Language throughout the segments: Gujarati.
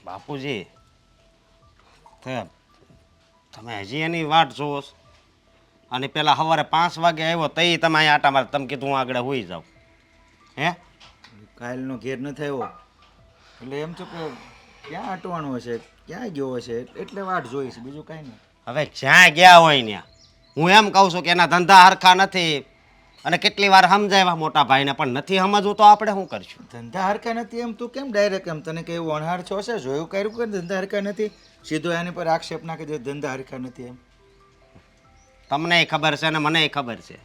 બાપુજી તમે હજી એની વાટ જોવો છો? અને પેલા સવારે 5 વાગે આવ્યો તઈ તમે અહીંયા આટા મારે તમે કીધું હું આગળ હોઈ જાઉં હે કાલનો ઘેર ન થયો એટલે એમ છો કે ક્યાં અટવાનું હશે, ક્યાં ગયો હશે, એટલે વાટ જોઈશ, બીજું કાંઈ નહીં. હવે જ્યાં ગયા હોય ત્યાં હું એમ કહું છું કે એના ધંધા હરખા નથી અને કેટલી વાર સમજાવ્યા મોટા ભાઈને પણ નથી સમજવું તો આપણે શું કરશું? ધંધા હરખા નથી એમ તું કેમ ડાયરેક્ટ એમ તને કે એવું અણહાર છો છે જોયું કર્યું કે ધંધા હરખા નથી, સીધો એની પર આક્ષેપ નાખી દે ધંધા હરખા નથી એમ. તમને ખબર છે ને મને ખબર છે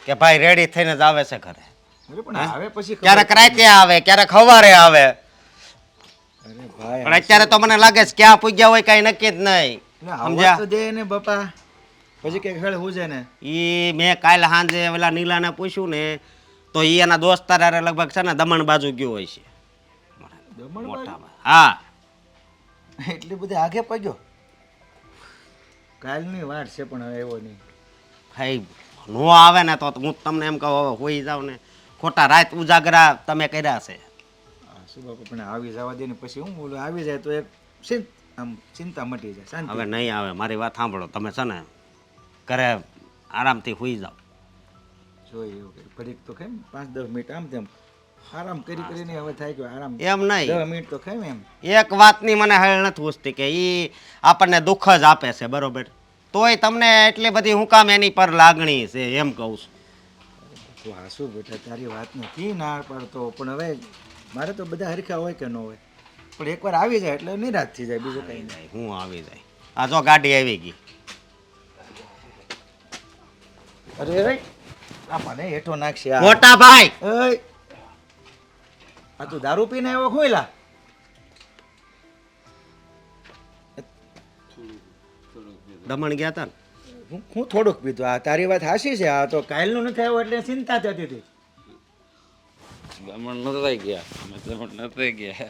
કે ભાઈ રેડી થઈને જ આવે છે ઘરે. અરે પણ આવે પછી ખબર ક્યારેક રાતે આવે ક્યારેક સવારે આવે અરે ભાઈ પણ અત્યારે તો મને લાગે છે ક્યાં પૂગ્યા હોય કઈ નક્કી જ નહીં. સમજ્યા તો દે ને બાપા, પછી કે ખેડ હું છે ને ઈ મેં કાલ સાંજે ઓલા નીલાને પૂછ્યું ને તો ઈ એના દોસ્તાર હારે લગભગ છે ને દમણ બાજુ ગયો હોય છે. દમણ મોટા હા એટલી બધી આગે પગ્યો. કાલની વાત છે પણ હવે એવો નહીં. ભાઈ નો આવે ને તો હું તમને એમ કહું હવે હોઈ જાવ ને ખોટા રાત ઉજાગરા તમે કર્યા છે. શું બાપા પણ આવી જવા દે ને પછી હું બોલું આવી જાય તો એક આમ ચિંતા મટી જાય શાંતિ. હવે નહીં આવે મારી વાત સાંભળો તમે છે ને ઘરે આરામથી હોઈ જાઓ. જોઈએ એવું કર્યું ઘડીક તો કેમ 5-10 મિનિટ આમ તેમ આરામ કરી કરીને હવે થાય કે આરામ એમ નહીં 10 મિનિટ તો કેમ એમ. એક વાતની મને હળ નથી પૂછતી કે ઈ આપણને દુઃખ જ આપે છે બરોબર, તોય તમને એટલી બધી હું કામ એની પર લાગણી છે એમ કહું છું. તું હાસુ બેટા તારી વાત નથી ના પાડતો પણ હવે મારે તો બધા હરખા હોય કે ન હોય પણ એકવાર આવી જાય એટલે નિરાશ થઈ જાય બીજું કંઈ નહીં. હું આવી જાય આ જો ગાડી આવી ગઈ. અરે આ મને હેઠો નાખશે આ. મોટા ભાઈ એય આ તું દારૂ પીને આવ્યો ખોઈલા? દમણ ગયા તા ને હું થોડુંક પીધું. આ તારી વાત હાસી છે. આ તો કાલનું નથી આવ્યો એટલે ચિંતા થતી હતી. દમણ નતા ગયા, અમે દમણ નતા ગયા.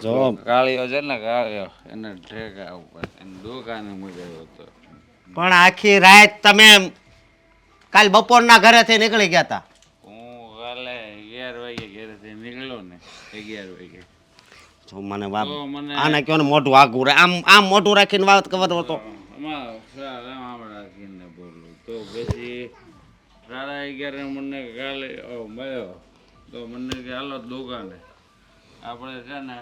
જો કાળીઓ છે ને કાળીઓ એને ઠેકા ઉપર એને દુકાને મૂક્યો હતો. પણ આખી રાત તમે કાલ બપોરના ઘરેથી નીકળી ગયા તા. હું કાલે 11 વાગે ઘરેથી નીકળ્યો ને 11 વાગે. જો મને વાત તો મને આને કયો ને મોઢું આગું રે આમ આમ મોઢું રાખીને વાત કરતો હતો. આમાં આમ રાખીને બોલું તો પછી 11:30 મને કાલે મળ્યો તો મને કે હાલો દુકાને આપણે છે ને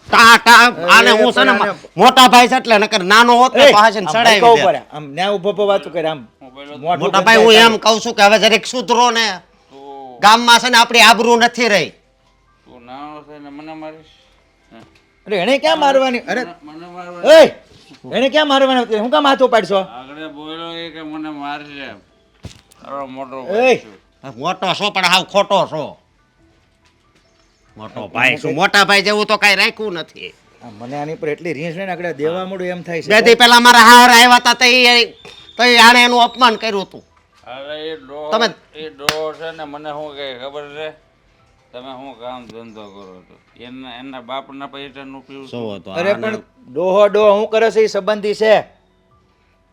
ટા ટા આને હું છે ને મોટા ભાઈ છે એટલે નકર નાનો હોત ને તો હાસીને ચડાવી દે. આમ ન્યા ઉભો ઉભો વાતું કરે આમ મોઢું મોટા ભાઈ હું એમ કહું છું કે હવે જરીક સુધરો ને તું ગામમાં છે ને આપણી આબરૂ નથી રહી. તું નાનો છે ને મને મારીશ હે? અરે એને ક્યાં મારવાની? અરે મને મારવા એય એને ક્યાં મારવાની હતી? હું કામ હાથ ઉપાડશો? આગળ બોલ્યો એ કે મને મારશે તારો મોટો એય! ભાઈ છું. મોટો છો પણ હાવ ખોટો છો. મોટો ભાઈ શું મોટા ભાઈ જેવું તો કઈ રાખ્યું નથી. આ મને આની પર એટલી રીંછ ને આગળ દેવા મળું એમ થાય બે છે. દી પેલા મારા હાર આવ્યા હતા તો આણે એનું અપમાન કર્યું હતું. અરે એ તમે- ડોહ છે ને મને શું કહે ખબર છે તમે શું કામ ધંધો કરો છો એના બાપના પૈસાનું પીવું છું. શું હતું અરે પણ ડોહો ડોહ હું કરે છે એ સંબંધી છે.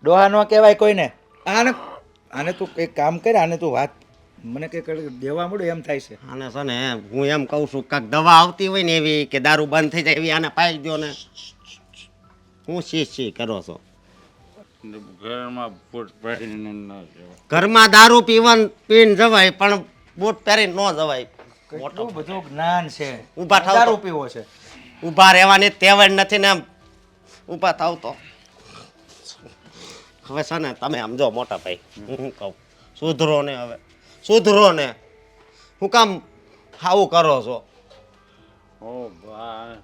ડોહા નો કહેવાય કોઈને. આને તું એક કામ કર, આને તું વાત મને કઈ દેવા મળ્યું એમ થાય છે. આને છે ને હું એમ કહું છું કાંક દવા આવતી હોય ને એવી કે દારૂ બંધ થઈ જાય એવી આને પાઈ દો ને. હું શી કરો છો? ઘરમાં ફૂટ પાડીને ન જવાય. ઘરમાં દારૂ પીને જવાય પણ બૂટ પહેરીને ન જવાય. કેટલું બધું જ્ઞાન છે. ઊભા થાવ તો. દારૂ પીવો છે. ઊભા રહેવાની તેવડ નથી ને એમ ઊભા થાવ તો. હવે છે ને તમે સમજો મોટા ભાઈ હું શું કહું સુધરો ને હવે સુધરો ને હું કામ આવું કરો છો? ઓ ભાઈ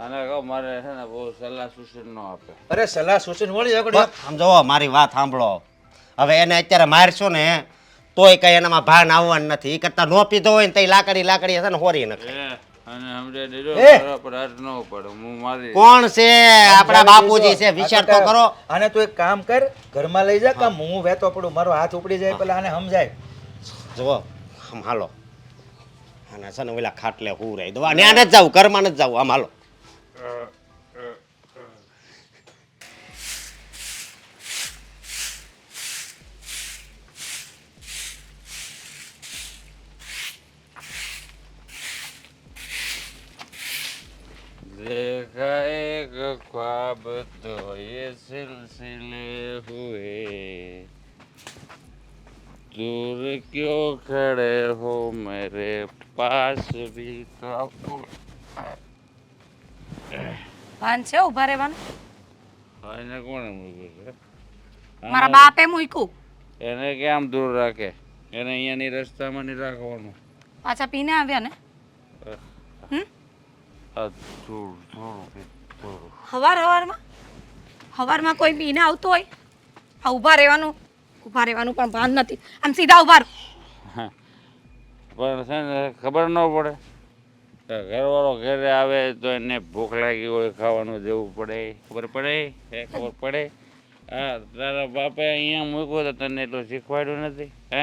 આને કહો મારે છે ને બહુ સલાહ સૂચન ન આપે. અરે સલાહ સૂચન વળી આગળ સમજો મારી વાત સાંભળો. હવે એને અત્યારે મારશો ને તોય કઈ એનામાં ભાન આવવાનું નથી. એ કરતા નો પીધો હોય ને તો લાકડી છે ને હોરી નાખે. અને સમજાય દેજો એ! પર હાથ ન પડે હું મારી કોણ છે? આપણા બાપુજી છે. વિચાર તો કરો. આને તું એક કામ કર, ઘરમાં લઈ જા કામ હું વેતો પડું, મારો હાથ ઉપડી જાય પેલા આને સમજાય. જુઓ આમ હાલો અને છે ને ઓલા ખાટલે હું રહી દો અને આને જ જાવું ઘરમાં નથી જાવું. આમ હાલો. देखा एक ख्वाब तो ये सिलसिले हुए दूर क्यों खड़े हो मेरे पास भी तो ભાન છે ઊભા રહેવાનું? એને કોણે મૂક્યું છે? મારા બાપે મૂક્યું. એને કેમ દૂર રાખે? એને અહીંયાની રસ્તામાં નહીં રાખવાનું. પાછા પીને આવ્યા ને? આ થોડું હવારમાં કોઈ પીને આવતું હોય? આ ઊભા રહેવાનું પણ ભાન નથી. આમ સીધા ઊભા રહો. પણ છે ને ખબર ન પડે ઘરવાળો ઘરે આવે તો એને ભૂખ લાગી હોય ખાવાનું દેવું પડે. ખબર પડે? ખબર પડે? હા, તારા બાપે અહીંયા મૂક્યો તો તને એટલું શીખવાડ્યું નથી? હે,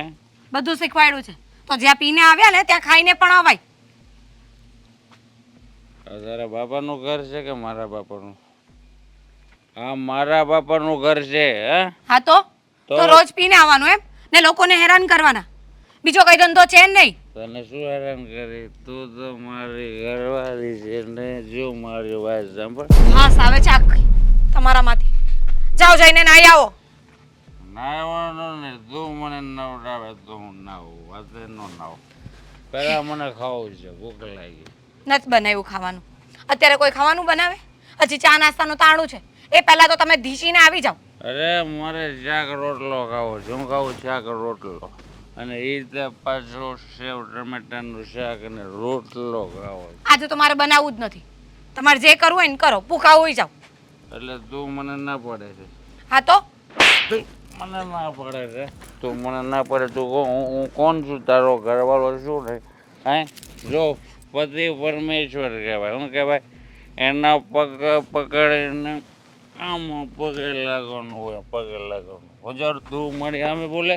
બધું શીખવાડ્યું છે તો જ્યાં પીને આવ્યા ને ત્યાં ખાઈને પણ અવાય. તારા બાપાનું ઘર છે કે મારા બાપાનું? હા, મારા બાપાનું ઘર છે. હે, હા તો રોજ પીને આવવાનું એમ ને લોકોને હેરાન કરવાના. બીજો કઈ ધંધો છે જ નહીં. તને શું હેરાન કરી? તું તો મારી ઘરવાળી છે ને. જો મારી વાત સાંભળ. હા, આવે છે આખી તમારામાંથી. જાઓ જઈને નાઈ આવો. નાવાનું ને તું મને નવડાવે તો હું નાવું. વાતે ન નાવું. પેલા મને ખાવું છે, ભૂખ લાગી. નથી બનાવ્યું ખાવાનું. અત્યારે કોઈ ખાવાનું બનાવે? હજી ચા નાસ્તાનું તાણું છે. એ પહેલા તો તમે ધીસીને આવી જાઓ. અરે મારે શાક રોટલો ખાવો છે. હું ખાવું શાક રોટલો અને એ રીતે પાછો સેવ ટમેટાનું શાક અને રોટલો ખાવો છે. આજે તો મારે બનાવવું જ નથી. તમારે જે કરવું હોય ને કરો. ભૂખા હોઈ જાઓ. એટલે તું મને ના પડે છે? હા તો મને ના પડે છે? તું મને ના પડે તું હું કોણ છું? તારો ઘરવાળો શું ને? હે, જો પતિ પરમેશ્વર કહેવાય. શું કહેવાય? એના પગ પકડીને આમ પગે લાગવાનું હોય. પગે લાગવાનું. હજાર તું મારી સામે બોલે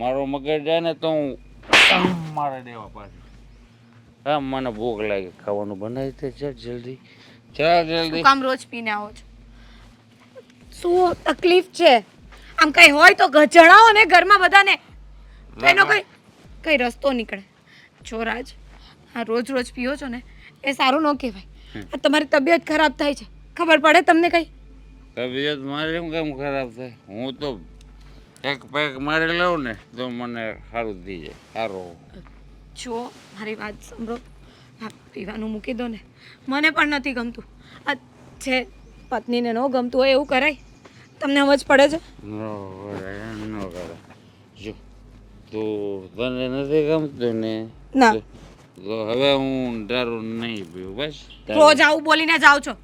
મારો મગજ જાય ને તો હું મારે દેવા પાછું. હા, મને ભૂખ લાગી. ખાવાનું બનાવી દે. ચાલ જલ્દી, ચાલ જલ્દી. કામ રોજ પીને આવો છો? શું તકલીફ છે? આમ કઈ હોય તો જણાવો ને ઘરમાં બધાને. એનો કઈ રસ્તો નીકળે. જો રાજ, આ રોજ પીઓ છો ને એ સારું ન કહેવાય. આ તમારી તબિયત ખરાબ થાય છે. ખબર પડે તમને કઈ? તબિયત મારી કેમ ખરાબ થાય? હું તો એક પેક મારી લઉં ને તો મને સારું થઈ જાય. સારું. જો મારી વાત સાંભળો. આ પીવાનું મૂકી દો ને. મને પણ નથી ગમતું. આ છે પત્નીને ન ગમતું હોય એવું કરાય? તમને સમજ પડે છે? ન કરે. જો તને નથી ગમતું ને ના. તો હવે હું દારૂ નહીં પીવું. બસ રોજ આવું બોલીને જાઓ છો,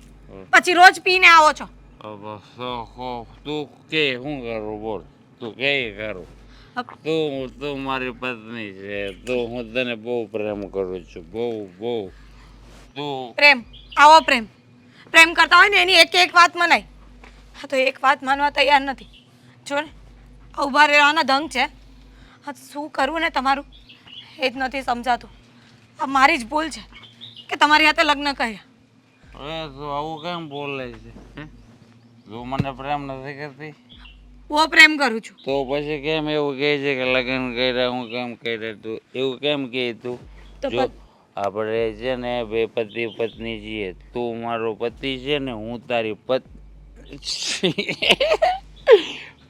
પછી રોજ પીને આવો છો. તું કે શું કરું? બોલ, તું કે કરું? તું મારી પત્ની છે. હું તને બહુ પ્રેમ કરું છું. બહુ. તું પ્રેમ કરતા હોય ને એની એક વાત મનાય. હા તો એક વાત માનવા તૈયાર નથી. જો ને ઊભા રહેવાના ધંગ છે. હા શું કરવું ને તમારું એ જ નથી સમજાતું. આ મારી જ ભૂલ છે કે તમારી હાથે લગ્ન કર્યા. હવે તું આવું કેમ બોલે છે? તું મને પ્રેમ નથી કરતી? બહુ પ્રેમ કરું છું. તો પછી કેમ એવું કહે છે કે લગ્ન કર્યા? હું કેમ કર્યા? તું એવું કેમ કહે? તું તો જો આપણે છે ને બે પતિ પત્ની છીએ. તું મારો પતિ છે ને હું તારી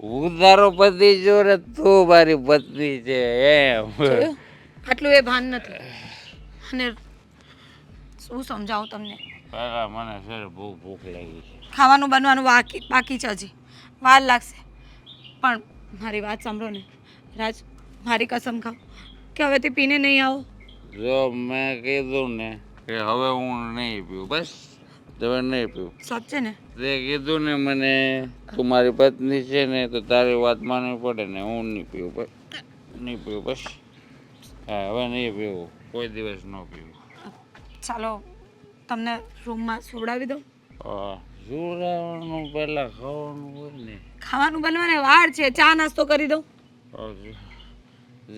હું તારો પતિ છું ને તું મારી પત્ની છે. એમ આટલું એ ભાન નથી. અને શું સમજાવું તમને? પેલા મને છે ને બહુ ભૂખ લાગી છે. ખાવાનું બનવાનું બાકી છે. હજી વાર લાગશે. પણ મારી વાત સાંભળો ને રાજ, મારી કસમ ખાઓ કે હવેથી પીને નહીં આવો. જો મેં કીધું ને કે હવે હું નહીં પીવું. બસ હવે નહીં પીવું. સાચે ને? તે કીધું ને મને તું મારી પત્ની છે ને તો તારી વાત માનવી પડે ને. હું નહીં પીવું. બસ નહીં પીવું. બસ હા, હવે નહીં પીવું. કોઈ દિવસ ન પીવું. ચાલો તમને રૂમમાં સુવડાવી દઉં. સુરાવાનું પહેલા ખાવાનું હોય ને. ખાવાનું બનવાને વાર છે. ચા નાસ્તો કરી દઉં.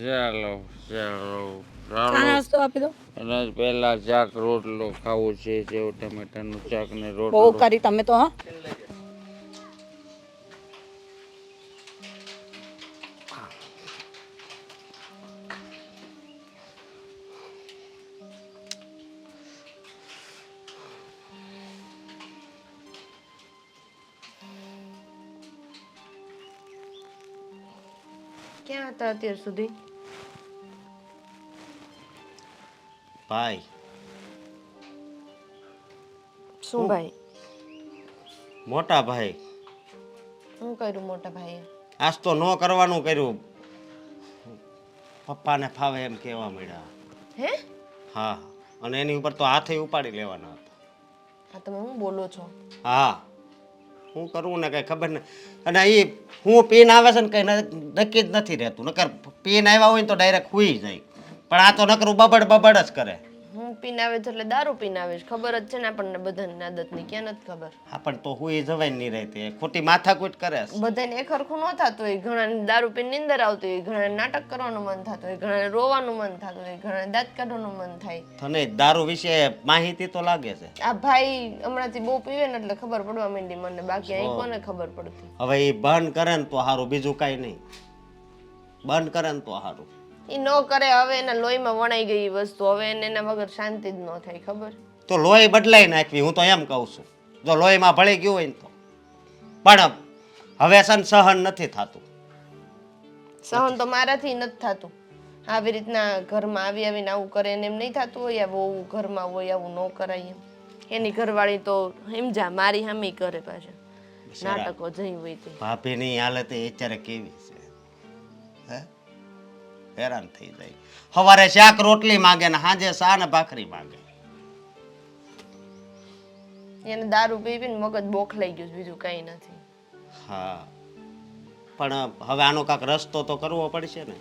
ચાલો ચા નાસ્તો આપી દઉં. અને પહેલા શાક રોટલો ખાવું છે. સેવ ટમેટાનું શાક ને બહુ રોટલો. કરી તમે તો. હા ક્યાં હતા અત્યાર સુધી? ભાઈ શું ભાઈ? મોટા ભાઈ શું કર્યું મોટા ભાઈએ? આજ તો ન કરવાનું કર્યું. પપ્પાને ફાવે એમ કહેવા મળ્યા. હે? હા, અને એની ઉપર તો હાથે ઉપાડી લેવાના હતા. આ તમે હું બોલો છો? હા, હું કરવું ને કઈ ખબર નહીં. અને એ હું પીન આવે છે ને કઈ નક્કી જ નથી રહેતું. નકર પીન આવ્યા હોય ને તો ડાયરેક્ટ હુઈ જાય, પણ આ તો નકરું બબડ બબડ જ કરે. હું પીને આવે છે એટલે દારૂ પીને આવે છે, ખબર જ છે ને આપણને બધાની આદતની, ક્યાં નથી ખબર? હા, પણ તો હુઈ જવાય નહીં રહેતી, ખોટી માથાકૂટ કરે છે. બધાને એક હરખું ન થતું હોય. ઘણાને દારૂ પીને નીંદર આવતી હોય, ઘણાને નાટક કરવાનું મન થતું હોય, ઘણાને રોવાનું મન થતું હોય, ઘણાને દાંત કાઢવાનું મન થાય. તને દારૂ વિશે માહિતી તો લાગે છે. આ ભાઈ હમણાંથી બહુ પીવે ને એટલે ખબર પડવા માંડી મને, બાકી અહીં કોને ખબર પડતી? હવે એ બંધ કરે ને તો સારું, બીજું કાંઈ નહીં. બંધ કરે ને તો સારું. એ ન કરે, હવે એના લોહીમાં વણાઈ ગઈ ઈ વસ્તુ, હવે એને એના વગર શાંતિ જ ન થાય, ખબર? તો લોહી બદલાઈ નાખવી, હું તો એમ કહું છું. જો લોહીમાં ભળી ગયું હોય ને તો. પણ હવે છે ને સહન નથી થતું. સહન તો મારાથી નથી થતું. આવી રીતના ઘરમાં આવી આવીને આવું કરે ને એમ નહીં થતું હોય, આ બહુ ઘરમાં હોય આવું ન કરાય એમ. એની ઘરવાળી તો સમજા મારી હામી કરે પાછા નાટકો જઈ હોય તે. ભાભીની હાલત એ અત્યારે કેવી છે, હે? હેરાન થઈ જાય. સવારે શાક રોટલી માંગે ને સાંજે સા ને ભાખરી માંગે. એને દારૂ પી પીને મગજ બોખલાઈ ગયું છે, બીજું કઈ નથી. હા, પણ હવે આનો કાંક રસ્તો તો કરવો પડશે ને.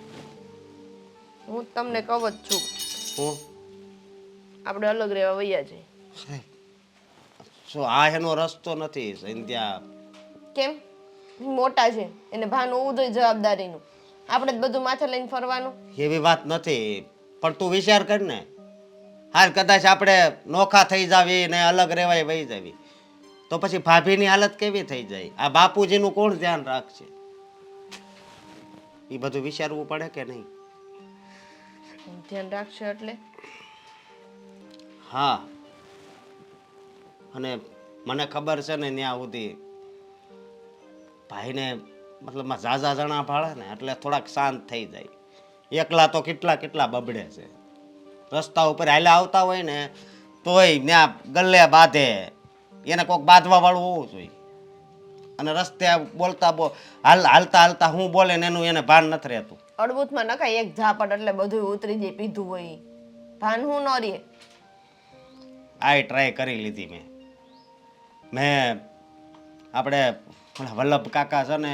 હું તમને કહું જ છું, હું આપણે અલગ રહેવા વૈયા છે. શું આ એનો રસ્તો નથી સંધ્યા? કેમ? મોટા છે, એને ભાન હોવું જોઈએ જવાબદારીનું. આપણે જ બધું માથે લઈને ફરવાનું? એવી વાત નથી, પણ તું વિચાર કર ને. હાલ કદાચ આપણે નોખા થઈ જાવી ને અલગ રહેવાય વહી જાવી તો પછી ભાભીની હાલત કેવી થઈ જાય? આ બાપુજીનું કોણ ધ્યાન રાખશે? એ બધું વિચારવું પડે કે નહીં? ધ્યાન રાખશે એટલે? હા, અને મને ખબર છે ને ત્યાં સુધી ભાઈને મતલબમાં ઝાઝા જણા ભાળે ને એટલે થોડાક શાંત થઈ જાય. એકલા તો કેટલા કેટલા બબડે છે. રસ્તા ઉપર હાલ્યા આવતા હોય ને તોય ત્યાં ગલ્લે બાંધે, એને કોઈક બાંધવા વાળું હોવું જોઈએ. અને રસ્તે બોલતા હાલતા હાલતા હું બોલે ને એનું એને ભાન નથી રહેતું. અડબૂથમાં નખાય એક ઝાપટ એટલે બધું ઉતરી જાય, પીધું હોય ઈ. ભાન હું ન રહે. આ ટ્રાય કરી લીધી મેં આપણે ઓલા વલ્લભ કાકા છે ને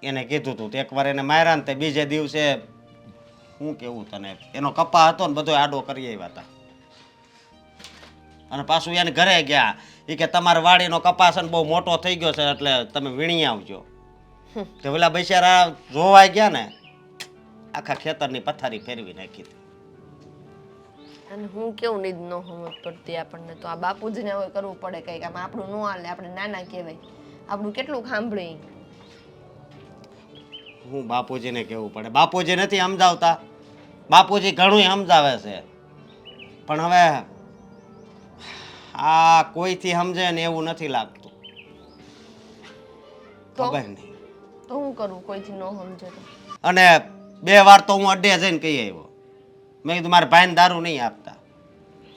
એને કીધું હતું તો એકવાર એને માર્યા ને તે બીજે દિવસે શું કેવું તને, એનો કપા હતો ને બધો આડો કરી આવ્યા હતા. અને પાછું એને ઘરે ગયા એ કે તમારા વાડીનો કપાસ છે ને બહુ મોટો થઈ ગયો છે એટલે તમે વીણી આવજો. તો પેલા બિચારા જોવાઈ ગયા ને આખા ખેતરની પથારી ફેરવી નાખી હતી. અને હું કેવું નહીં ન સમજ પડતી આપણને તો. આ બાપુજીને હવે કરવું પડે કંઈક. આમ આપણું ન હાલે, આપણે નાના કહેવાય. આપણું કેટલું સાંભળે. હું બાપુજીને કહેવું પડે? બાપુજી નથી સમજાવતા. બાપુજી ઘણું સમજાવે છે પણ હવે આ કોઈથી સમજે ને એવું નથી લાગતું. ખબર નહીં તો હું કરું કોઈથી ન સમજે તો? અને 2 વાર તો હું અડ્ડે જઈને કહી આવ્યો. મેં કીધું મારા ભાઈને દારૂ નહીં આપતા.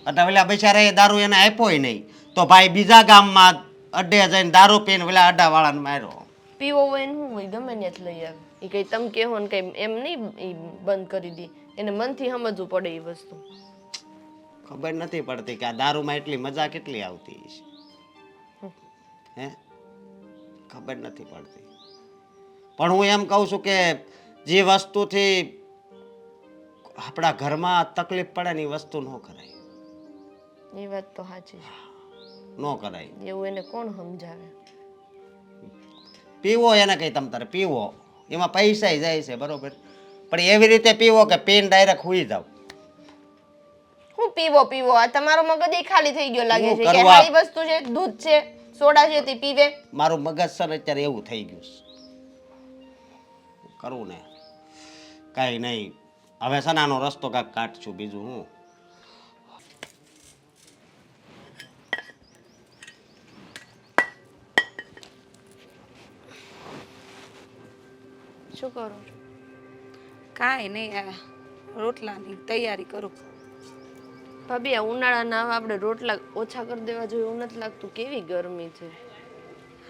એટલે પેલા બિચારા એ દારૂ એને આપ્યો નહીં તો ભાઈ બીજા ગામમાં અડ્ડે જઈને દારૂ પીને પેલા અડ્ડાવાળાને માર્યો. પીવો હોય ને શું હોય, ગમે ત્યાંથી લઈ આવે. એ કઈ તમે કહો ને કઈ એમ નહીં ઈ બંધ કરી દે. એને મનથી સમજવું પડે એ વસ્તુ. ખબર નથી પડતી કે આ દારૂમાં એટલી મજા કેટલી આવતી છે. હે, ખબર નથી પડતી. પણ હું એમ કહું છું કે જે વસ્તુથી આપણા ઘરમાં તકલીફ પડે ને એ વસ્તુ ન કરાય. એ વાત તો સાચી છે. ન કરાય એવું એને કોણ સમજાવે? પીવો એને કઈ તમ તારે પીવો, એમાં પૈસા જાય છે બરોબર, પણ એવી રીતે પીવો કે પીને ડાયરેક્ટ હુઈ જાવ. હું પીવો પીવો? આ તમારો મગજ ય ખાલી થઈ ગયો લાગે હું છે. કે કરવા? હારી વસ્તુ છે, દૂધ છે, સોડા છે તે પીવે. મારું મગજ છે ને અત્યારે એવું થઈ ગયું છે. કરવું ને કાંઈ નહીં. હવે છે ને આનો રસ્તો કાંઈક કાઢશું, બીજું હું. શું કરો છો? કાંઈ નહીં, આ રોટલાની તૈયારી કરું. ભાભી આ ઉનાળાના આવા આપણે રોટલા ઓછા કરી દેવા જોઈએ એવું નથી લાગતું? કેવી ગરમી છે.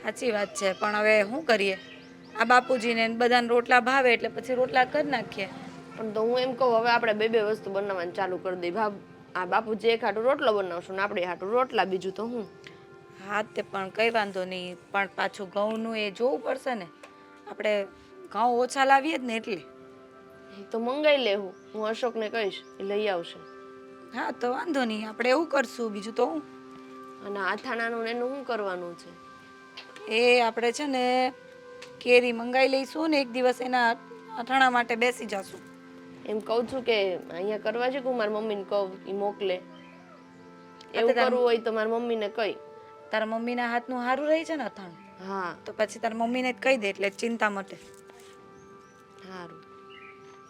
સાચી વાત છે, પણ હવે શું કરીએ? આ બાપુજીને ને બધાને રોટલા ભાવે એટલે પછી રોટલા કરી નાખીએ. પણ તો હું એમ કહું હવે આપણે બે બે વસ્તુ બનાવવાનું ચાલુ કરી દઈએ. આ બાપુજી એક હાટું રોટલો બનાવશું ને આપણે હાટું રોટલા, બીજું તો હું. હા તે પણ કંઈ વાંધો નહીં, પણ પાછું ઘઉંનું એ જોવું પડશે ને. આપણે ઘઉં ઓછા લાવીએ જ ને એટલે. એ તો મંગાઈ લેવું, હું અશોકને કહીશ એ લઈ આવશે. હા તો વાંધો નહીં, આપણે એવું કરશું, બીજું તો હું. અને આથાણાનું ને એનું શું કરવાનું છે? એ આપણે છે ને કેરી મંગાવી લઈશું ને એક દિવસ એના અથાણા માટે બેસી જશું. એમ કહું છું કે અહીંયા કરવા છે કે હું મારી મમ્મીને કહું એ મોકલે. તો એવું તાર- કરવું હોય તો મારી મમ્મીને કહી. તારા મમ્મીના હાથનું સારું રહે છે ને અથાણું, હા તો પછી તારા મમ્મીને જ કહી દે એટલે ચિંતા મટે. સારું,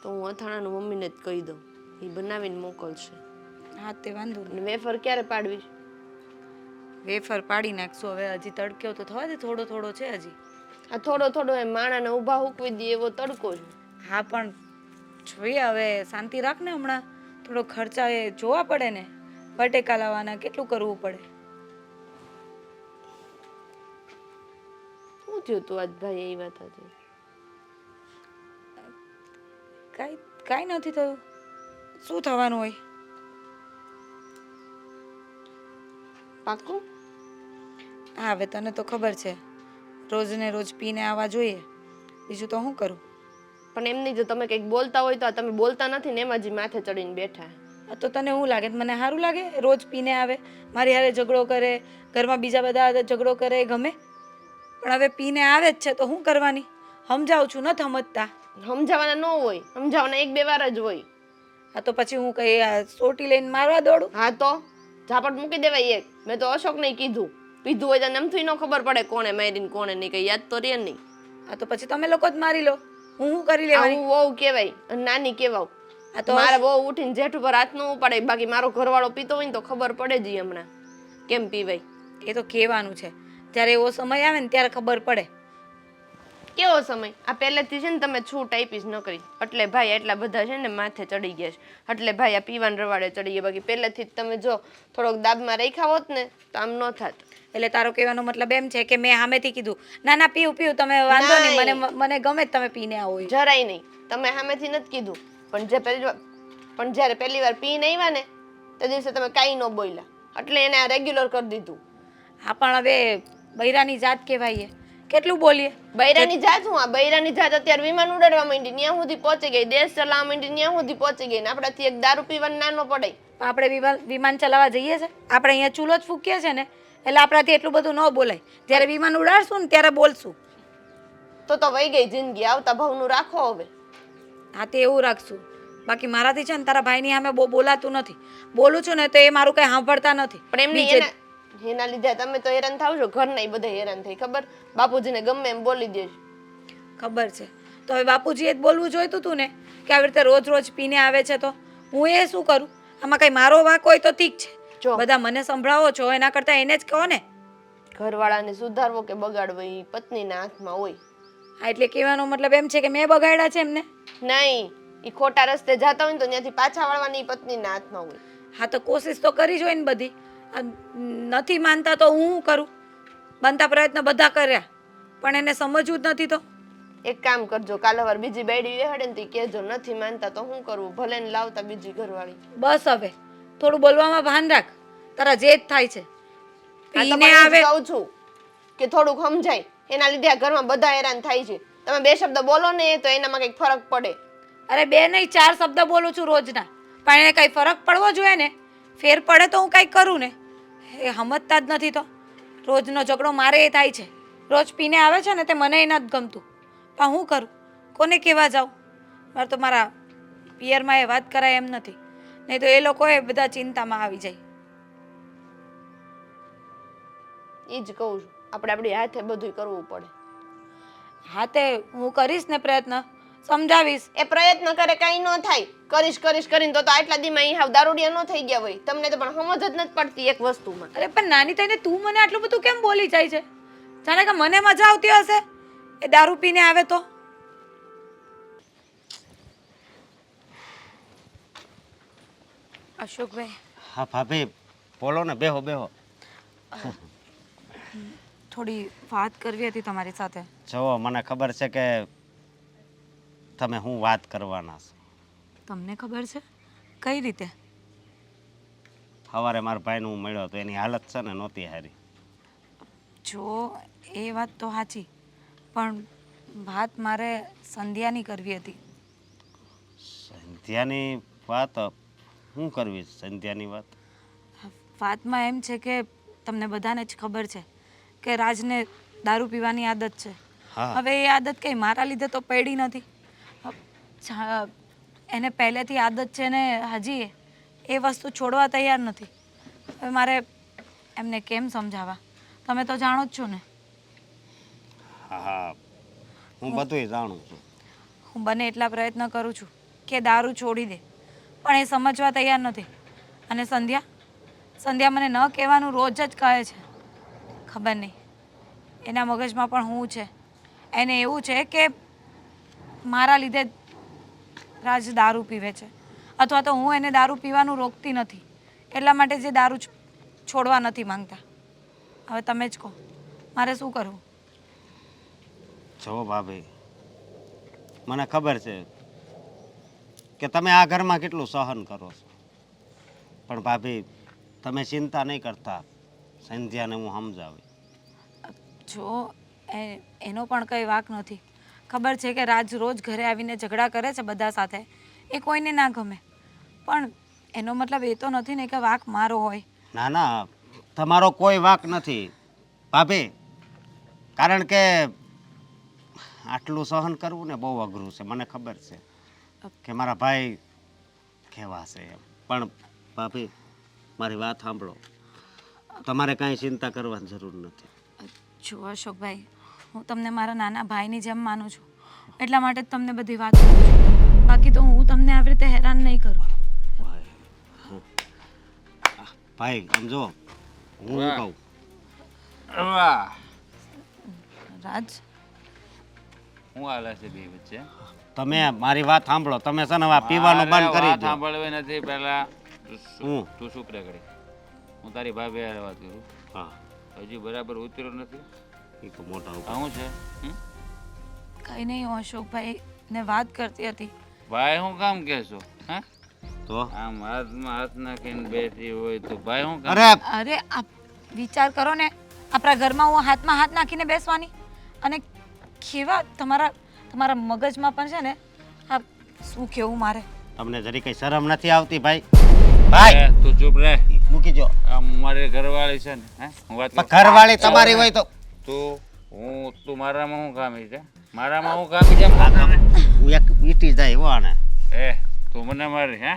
તો હું અથાણાનું મમ્મીને જ કહી દઉં, એ બનાવીને મોકલશે. હા તે વાંધો નહીં. અને વેફર ક્યારે પાડવી? વેફર પાડી નાખશું. હવે હજી તડક્યો તો થવા દે, થોડો થોડો છે હજી. આ થોડો થોડો એમ માણાને ઊભા હૂકવી દે એવો તડકો છે. હા પણ જોઈએ, હવે શાંતિ રાખ ને. હમણાં થોડો ખર્ચા એ જોવા પડે ને, બટેકા લાવવાના, કેટલું કરવું પડે. શું થયું તું આજ ભાઈ એ વાત હતી? કાંઈ નથી થયું. શું થવાનું હોય? પાક્કું? હા હવે તને તો ખબર છે, રોજ ને રોજ પીને આવવા જોઈએ, બીજું તો શું કરું? પણ એમ નહીં, જો તમે કંઈક બોલતા હોય તો આ તમે બોલતા નથી ને એમાં જ માથે ચડીને બેઠા. આ તો તને શું લાગે? મને સારું લાગે રોજ પીને આવે, મારી હારે ઝઘડો કરે, ઘરમાં બીજા બધા હારે ઝઘડો કરે, એ ગમે? પણ હવે પીને આવે જ છે તો શું કરવાની? સમજાવું છું, નથી સમજતા. સમજાવવાના ન હોય, સમજાવવાના એક બે વાર જ હોય. આ તો પછી હું કઈ આ સોટી લઈને મારવા દોડું? હા તો ઝાપટ મૂકી દેવાય એક. મેં તો અશોકને કીધું, પીધું હોય તો એમથી ન ખબર પડે કોણે મારીને કોણે નહીં, કઈ યાદ તો રહે નહીં. આ તો પછી તમે લોકો જ મારી લો, હું શું કરી આ લેવાની? હું વહુ કહેવાય અને નાની કહેવાવ. આ તો મારે બહુ ઉઠીને જેઠ ઉપર હાથ ન ઉપાડે, બાકી મારો ઘરવાળો પીતો હોય ને તો ખબર પડે જ ઈ હમણાં કેમ પીવાય. એ તો કહેવાનું છે, જ્યારે એવો સમય આવે ને ત્યારે ખબર પડે. કેવો સમય? આ પહેલેથી છે ને તમે છૂટ આપી જ ન કરી, એટલે ભાઈ એટલા બધા છે ને માથે ચડી ગયા છે, એટલે ભાઈ આ પીવાના રવાડે ચડી ગયા. બાકી પહેલેથી જ તમે જો થોડોક દાબમાં રાખ્યા હોત ને તો આમ ન થાત. એટલે તારો કહેવાનો મતલબ એમ છે કે મેં સામેથી કીધું ના ના પીવું પીવું, તમે વાંધો નહીં, મને ગમે જ તમે પીને આવો. જરાય નહીં, તમે સામેથી નથી કીધું. પણ જ્યારે પહેલી વાર પીને આવ્યા ને તે દિવસે તમે કાંઈ ન બોલ્યા, એટલે એને આ રેગ્યુલર કરી દીધું. હા પણ હવે બૈરાની જાત કહેવાય, કેટલું બોલીએ? બૈરાની જાત હું? આ બૈરાની જાત અત્યારે વિમાન ઉડાડવા માંડી, ત્યાં સુધી પહોંચી ગઈ, દેશ ચલાવવા માંડી, ત્યાં સુધી પહોંચી ગઈ ને આપણાથી એક દારૂ પીવાનું નાનો પડે. આપણે વિમાન ચલાવવા જઈએ છે, આપણે અહીંયા ચૂલો જ ફૂકીએ છે ને, એટલે આપણાથી એટલું બધું ન બોલાય. જ્યારે વિમાન ઉડાડશું ને ત્યારે બોલશું. તો વહી ગઈ જિંદગી, આવતા ભાવનું રાખો હવે. હા તે એવું રાખશું, બાકી મારાથી છે ને તારા ભાઈની સામે બહુ બોલાતું નથી. બોલું છું ને તો એ મારું કંઈ સાંભળતા નથી. પણ એમની એના લીધે તમે તો હેરાન થાવ છો, ઘરના એ બધા હેરાન થઈ. ખબર? બાપુજીને ગમે એમ બોલી દેજો. ખબર છે, તો હવે બાપુજીએ જ બોલવું જોઈતું હતું ને કે આવી રીતે રોજ રોજ પીને આવે છે, તો હું એ શું કરું? આમાં કઈ મારો વાંક હોય તો ઠીક છે, જો બધા મને સંભળાવો છો, એના કરતા એને જ કહો ને. ઘરવાળાને સુધારવો કે બગાડવો એ પત્નીના હાથમાં હોય. હા એટલે કહેવાનો મતલબ એમ છે કે મેં બગાડ્યા છે એમને? નહીં, એ ખોટા રસ્તે જતા હોય ને તો ત્યાંથી પાછા વળવાની પત્નીના હાથમાં હોય. હા તો કોશિશ તો કરી જોઈએ ને બધી. આ નથી માનતા તો હું શું કરું? બનતા પ્રયત્ન બધા કર્યા પણ એને સમજવું જ નથી. તો એક કામ કરજો, કાલ વાર બીજી બાયડી વેહાડે ને તો કહેજો નથી માનતા તો શું કરવું, ભલે ને લાવતા બીજી ઘરવાળી. બસ હવે થોડું બોલવામાં ભાન રાખ, તારા જે જ થાય છે. આ તો પીને પણ આવે કહું છું કે થોડુંક સમજાય, એના લીધે આ ઘરમાં બધા હેરાન થાય છે. તમે બે શબ્દ બોલો ને તો એનામાં કંઈક ફરક પડે. અરે બે નહીં 4 શબ્દ બોલું છું રોજના, પણ એને કઈ ફરક પડવો જોઈએ ને. ફેર પડે તો હું કંઈક કરું ને, એ સમજતા જ નથી. તો રોજનો ઝઘડો મારે એ થાય છે, રોજ પીને આવે છે ને તે મને એ નથી ગમતું, પણ હું કરું? કોને કહેવા જાઉં? મારે તો મારા પિયરમાં એ વાત કરાય એમ નથી, નહીં તો એ લોકો એ બધા ચિંતામાં આવી જાય. એ જ કહું છું, આપણે આપણી હાથે બધું કરવું પડે. હા તે હું કરીશ ને પ્રયત્ન, સમજાવીશ. એ પ્રયત્ન કરે કઈ ન થાય, કરીશ કરીને તો આટલા દીમાં અહીં હાવ દારૂડિયા ન થઈ ગયા હોય. તમને તો પણ સમજ જ નથી પડતી એક વસ્તુમાં. અરે પણ નાની થઈને તું મને આટલું બધું કેમ બોલી જાય છે? જાણે કે મને મજા આવતી હશે એ દારૂ પીને આવે તો. અશોકભાઈ, હા ભાભી બોલો ને, બેહો બેહો. થોડી વાત કરવી હતી તમારી સાથે. જુઓ, મને ખબર છે કે તમે શું વાત કરવાના છો. તમને ખબર છે? કઈ રીતે? સવારે મારા ભાઈને હું મળ્યો તો એની હાલત છે ને નહોતી હારી. જો એ વાત તો સાચી, પણ વાત મારે સંધ્યાની કરવી હતી. સંધ્યાની વાત? શું કરવી છે સંધ્યાની વાત? વાતમાં એમ છે કે તમને બધાને જ ખબર છે કે રાજને દારૂ પીવાની આદત છે. હા. હવે એ આદત કંઈ મારા લીધે તો પડી નથી. એને પહેલેથી આદત છે ને હજી એ વસ્તુ છોડવા તૈયાર નથી. હવે મારે એમને કેમ સમજાવવા? તમે તો જાણો જ છો ને. હા હા, હું બધુંય જાણું છું. હું બને એટલા પ્રયત્ન કરું છું કે દારૂ છોડી દે, પણ એ સમજવા તૈયાર નથી. અને સંધ્યા મને ન કહેવાનું રોજ જ કહે છે. ખબર નહીં એના મગજમાં પણ હું છે. એને એવું છે કે મારા લીધે રાજ દારૂ પીવે છે, અથવા તો હું એને દારૂ પીવાનું રોકતી નથી, એટલા માટે જે દારૂ છોડવા નથી માંગતા. હવે તમે જ કહો, મારે શું કરવું? જો ભાભી, મને ખબર છે કે તમે આ ઘરમાં કેટલું સહન કરો છો, પણ ભાભી તમે ચિંતા નહીં કરતા, સંધ્યાને હું સમજાવી. જો એનો પણ કંઈ વાંક નથી. ખબર છે કે રાજ રોજ ઘરે આવીને ઝઘડા કરે છે બધા સાથે, એ કોઈને ના ગમે, પણ એનો મતલબ એ તો નથી ને કે વાંક મારો હોય. ના ના, તમારો કોઈ વાંક નથી ભાભી, કારણ કે આટલું સહન કરવું ને બહુ અઘરું છે. મને ખબર છે કે મારા ભાઈ કેવા છે એમ, પણ ભાભી મારી વાત સાંભળો, તમારે કાંઈ ચિંતા કરવાની જરૂર નથી. જો અશોકભાઈ, હું તમને મારા નાના ભાઈની જેમ માનું છું, એટલા માટે જ તમને બધી વાત કરું છું. બાકી તો હું તમને આવી રીતે હેરાન નહીં કરું. ભાઈ આમ જો, હું વાહ. કહું, વાહ, રાજ, હું હાલે છે બે વચ્ચે? તમે મારી વાત સાંભળો, તમે છે ને હવે આ પીવાનું બંધ કરી વાત દો. સાંભળવી નથી પહેલા. હું? તું શું કરે કરી? હું તારી ભાભી હારે વાત કરું. હા, હજી બરાબર ઉતર્યો નથી. એ તો મોટા ઉપર. આ શું છે? કંઈ નહીં, હું અશોકભાઈ ને વાત કરતી હતી. ભાઈ હું કામ કહેશો? હા, તો આમ હાથમાં હાથ નાખીને બેઠી હોય તો ભાઈ હું કામ? અરે અરે આ વિચાર કરો ને, આપણા ઘરમાં હું હાથમાં હાથ નાખીને બેસવાની? અને કેવા તમારા મગજમાં પણ છે ને, આ શું કેવું મારે? તમને જરી કઈ શરમ નથી આવતી ભાઈ? ભાઈ તું ચૂપ રહે. મૂકી જો. આ મારી ઘરવાળી છે ને, હે હું વાત કરું. ઘરવાળી તમારી હોય તો તું મારામાં હું કામી છે? મારામાં હું કામી છે? હું એક વીટી જાય હો આને. તું મને મારી હે?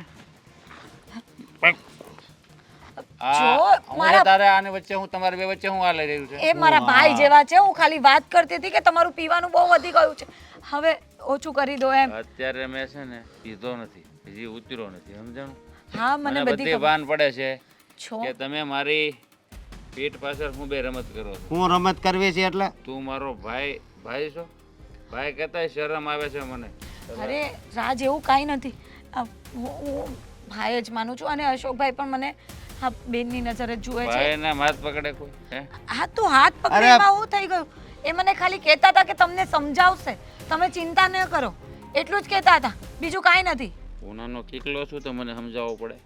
મારા- તારે આની વચ્ચે હું તમારી બે વચ્ચે હું હાલી રહ્યું છે? એ મારા ભાઈ જેવા છે. હું ખાલી વાત કરતી હતી કે તમારું પીવાનું બહુ વધી ગયું છે, હવે ઓછું કરી દો એમ. અત્યારે મેં છે ને પીધો નથી, હજી ઉતર્યો નથી, સમજાણું? હા, મને મને બધી બધી ખબર ભાન પડે છે છો. કે તમે મારી પીઠ પાછળ હું બે રમત કરો છો. હું રમત કરવી છે એટલે તું મારો ભાઈ છો? ભાઈ કહેતા શરમ આવે છે મને. અરે રાજ, એવું કાંઈ નથી. હું ભાઈ જ માનું છું, અને અશોકભાઈ પણ મને હા બેનની નજરે જ જુએ છે. ભાઈના હાથ પકડે કોઈ? હે? હા, તો હાથ પકડીમાં હું થઈ ગયું? એ મને ખાલી કહેતા હતા કે તમને સમજાવશે, તમે ચિંતા ન કરો, એટલું જ કહેતા હતા, બીજું કાંઈ નથી. હું નાનો કીકલો છું તો મને સમજાવવો પડે?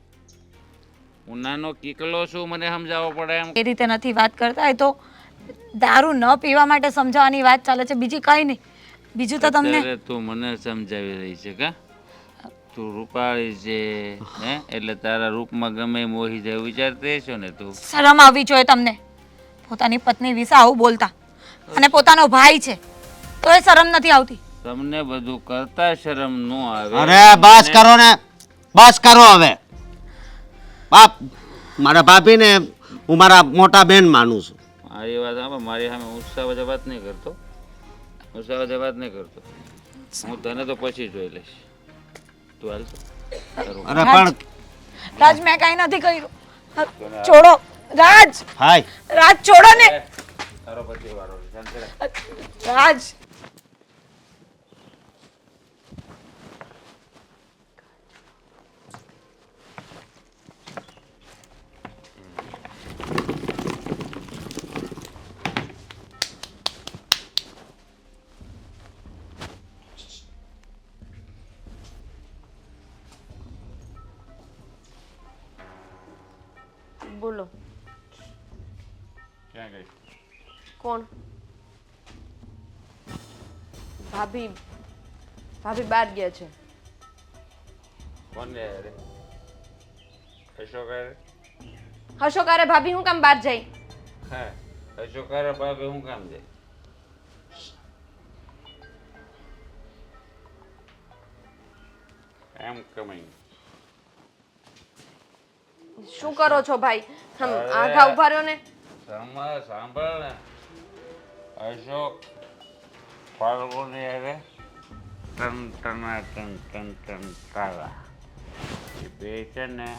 હું નાનો કીકલો છું, મને સમજાવવો પડે એમ? એ રીતે નથી વાત કરતા. એ તો દારૂ ન પીવા માટે સમજાવવાની વાત ચાલે છે, બીજી કાંઈ નહીં. બીજું તો તમને અત્યારે તું મને સમજાવી રહી છે કા? તું રૂપાળી છે હે, એટલે તારા રૂપમાં ગમે એમ મોહી જાય વિચારતી છો ને તું? શરમ આવવી જોઈએ તમને, પોતાની પત્ની વિશે આવું બોલતા. અને પોતાનો ભાઈ છે તો એ શરમ નથી આવતી? તમને બધું કરતા શરમ ન આવે? અરે બસ કરો ને, બસ કરો હવે. બાપ મારા ભાભીને હું મારા મોટા બેન માનું છું. મારી વાત સાંભળ, મારી સામે ઉત્સાહ વચ્ચે વાત નહીં કરતો, ઉત્સાહ વચ્ચે વાત નહીં કરતો. હું તને તો પછી જોઈ લઈશ. તું હાલ તો. અરે પણ રાજ, મેં કાંઈ નથી કર્યું. છોડો રાજ, ભાઈ રાજ છોડો ને. તારો પછી વારો છે. શાંતિ રાખ. રાજ, બોલો. ક્યાં ગઈ? કોણ? ભાભી ભાભી બહાર ગયા છે. કોને રે? અશોક રે? અશોકારે ભાભી હું કામ બહાર જાય? હા, અશોક રે ભાભી હું કામ જાય? Am coming. શું કરો છો ભાઈ? આઘા ઉભા રહ્યો ને. સાંભળ ને, અશોક ફાલ્ગુની અરે ટન ટના ટન ટન ટન તારા એ બે છે ને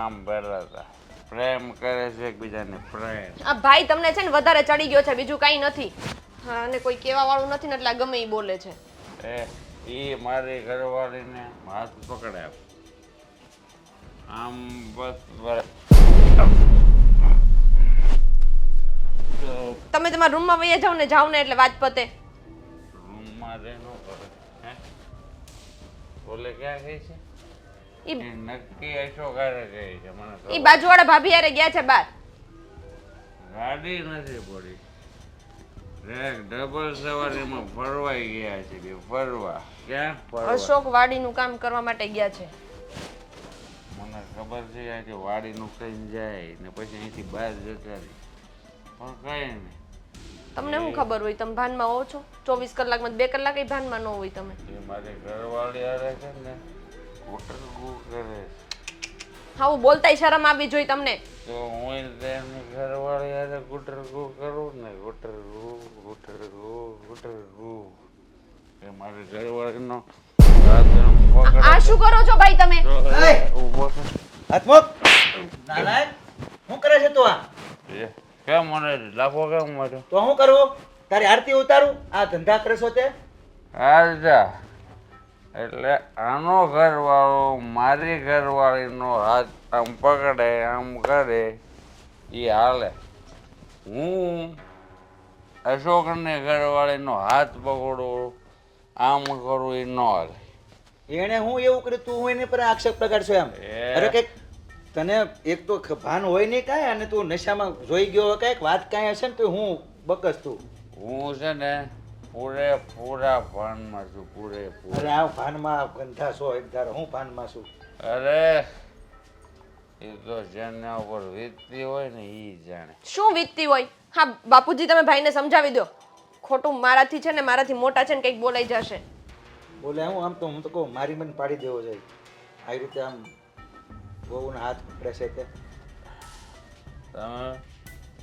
આમ ભરેલા હતા, પ્રેમ કરે છે એકબીજાને પ્રેમ. આ ભાઈ તમને છે ને વધારે ચડી ગયો છે, બીજું કાંઈ નથી. હા, અને કોઈ કહેવા વાળું નથી ને એટલે આ ગમે એ બોલે છે. એ મારી ઘરવાળીને હાથ પકડે આમ બસ તમે તમારા રૂમમાં વયા જાઓ ને, જાઓ ને એટલે વાત પતે. રૂમમાં રે નો કરે હે? બોલે ક્યાં ગઈ છે? એ નક્કી અશોકારે ગઈ છે મને ઈ ખબર. બાજુવાળા ભાભી હારે ગયા છે બહાર. ગાડી નથી પડી, ડબલ સવારીમાં ફરવાઈ ગયા છે બે ફરવા. ક્યાં ફરવા? અશોક વાડીનું કામ કરવા માટે ગયા છે. મને ખબર છે આ કે વાડીનું કઈ જાય ને પછી અહીંથી બહાર જતા રહે, પણ કઈ નહીં. તમને શું ખબર હોય? તમે ભાનમાં હોવ છો? 24 કલાકમાં 2 કલાક ભાનમાં ન હોય તમે. એ મારી ઘરવાળી હારે છે ને કુટરગુ કરે છે. આવું બોલતાય શરમ આવવી જોઈએ તમને. તો હું તેની ઘરવાળી હારે કુટરગુ કરું ને કુટરગુ એ મારી ઘરવાળીનો આ શું કરો છો ભાઈ તમે? ઉભો છે. હાથમોક નાલાયક શું કરે છે તું? આ એ કેમ મને લાફો કેમ માર્યો? તો શું કરવું? તારી આરતી ઉતારું? આ ધંધા કરે છો તે? હાલજા એટલે આનો ઘરવાળો મારી ઘરવાળીનો હાથ આમ પકડે આમ કરે એ હાલે. હું અશોકની ઘરવાળીનો હાથ પકડું આમ કરું એ ન હાલે. એને હું એવું કર્યું તું હું એને પર આક્ષેપ લગાડશો એમ? અરે કઈક તને એક તો ભાન હોય નહીં કાંઈ, અને તું નશામાં જોઈ ગયો હોય કાંઈક વાત કાંઈ હશે ને તો હું બકસ તું. હું છે ને પૂરેપૂરા ભાનમાં છું, પૂરેપૂરા. અરે આ ભાનમાં ગંધા છો એક ધારો, હું ભાનમાં છું? અરે એ તો જેના ઉપર વીતતી હોય ને એ જાણે. શું વીતતી હોય? હા બાપુજી, તમે ભાઈને સમજાવી દો. ખોટું મારાથી છે ને, મારાથી મોટા છે ને કંઈક બોલાઈ જશે. બોલે હું હું તો કહું મારી મને પાડી દેવો જોઈએ. આવી રીતે આમ બહુના હાથ પકડે છે તે. તમે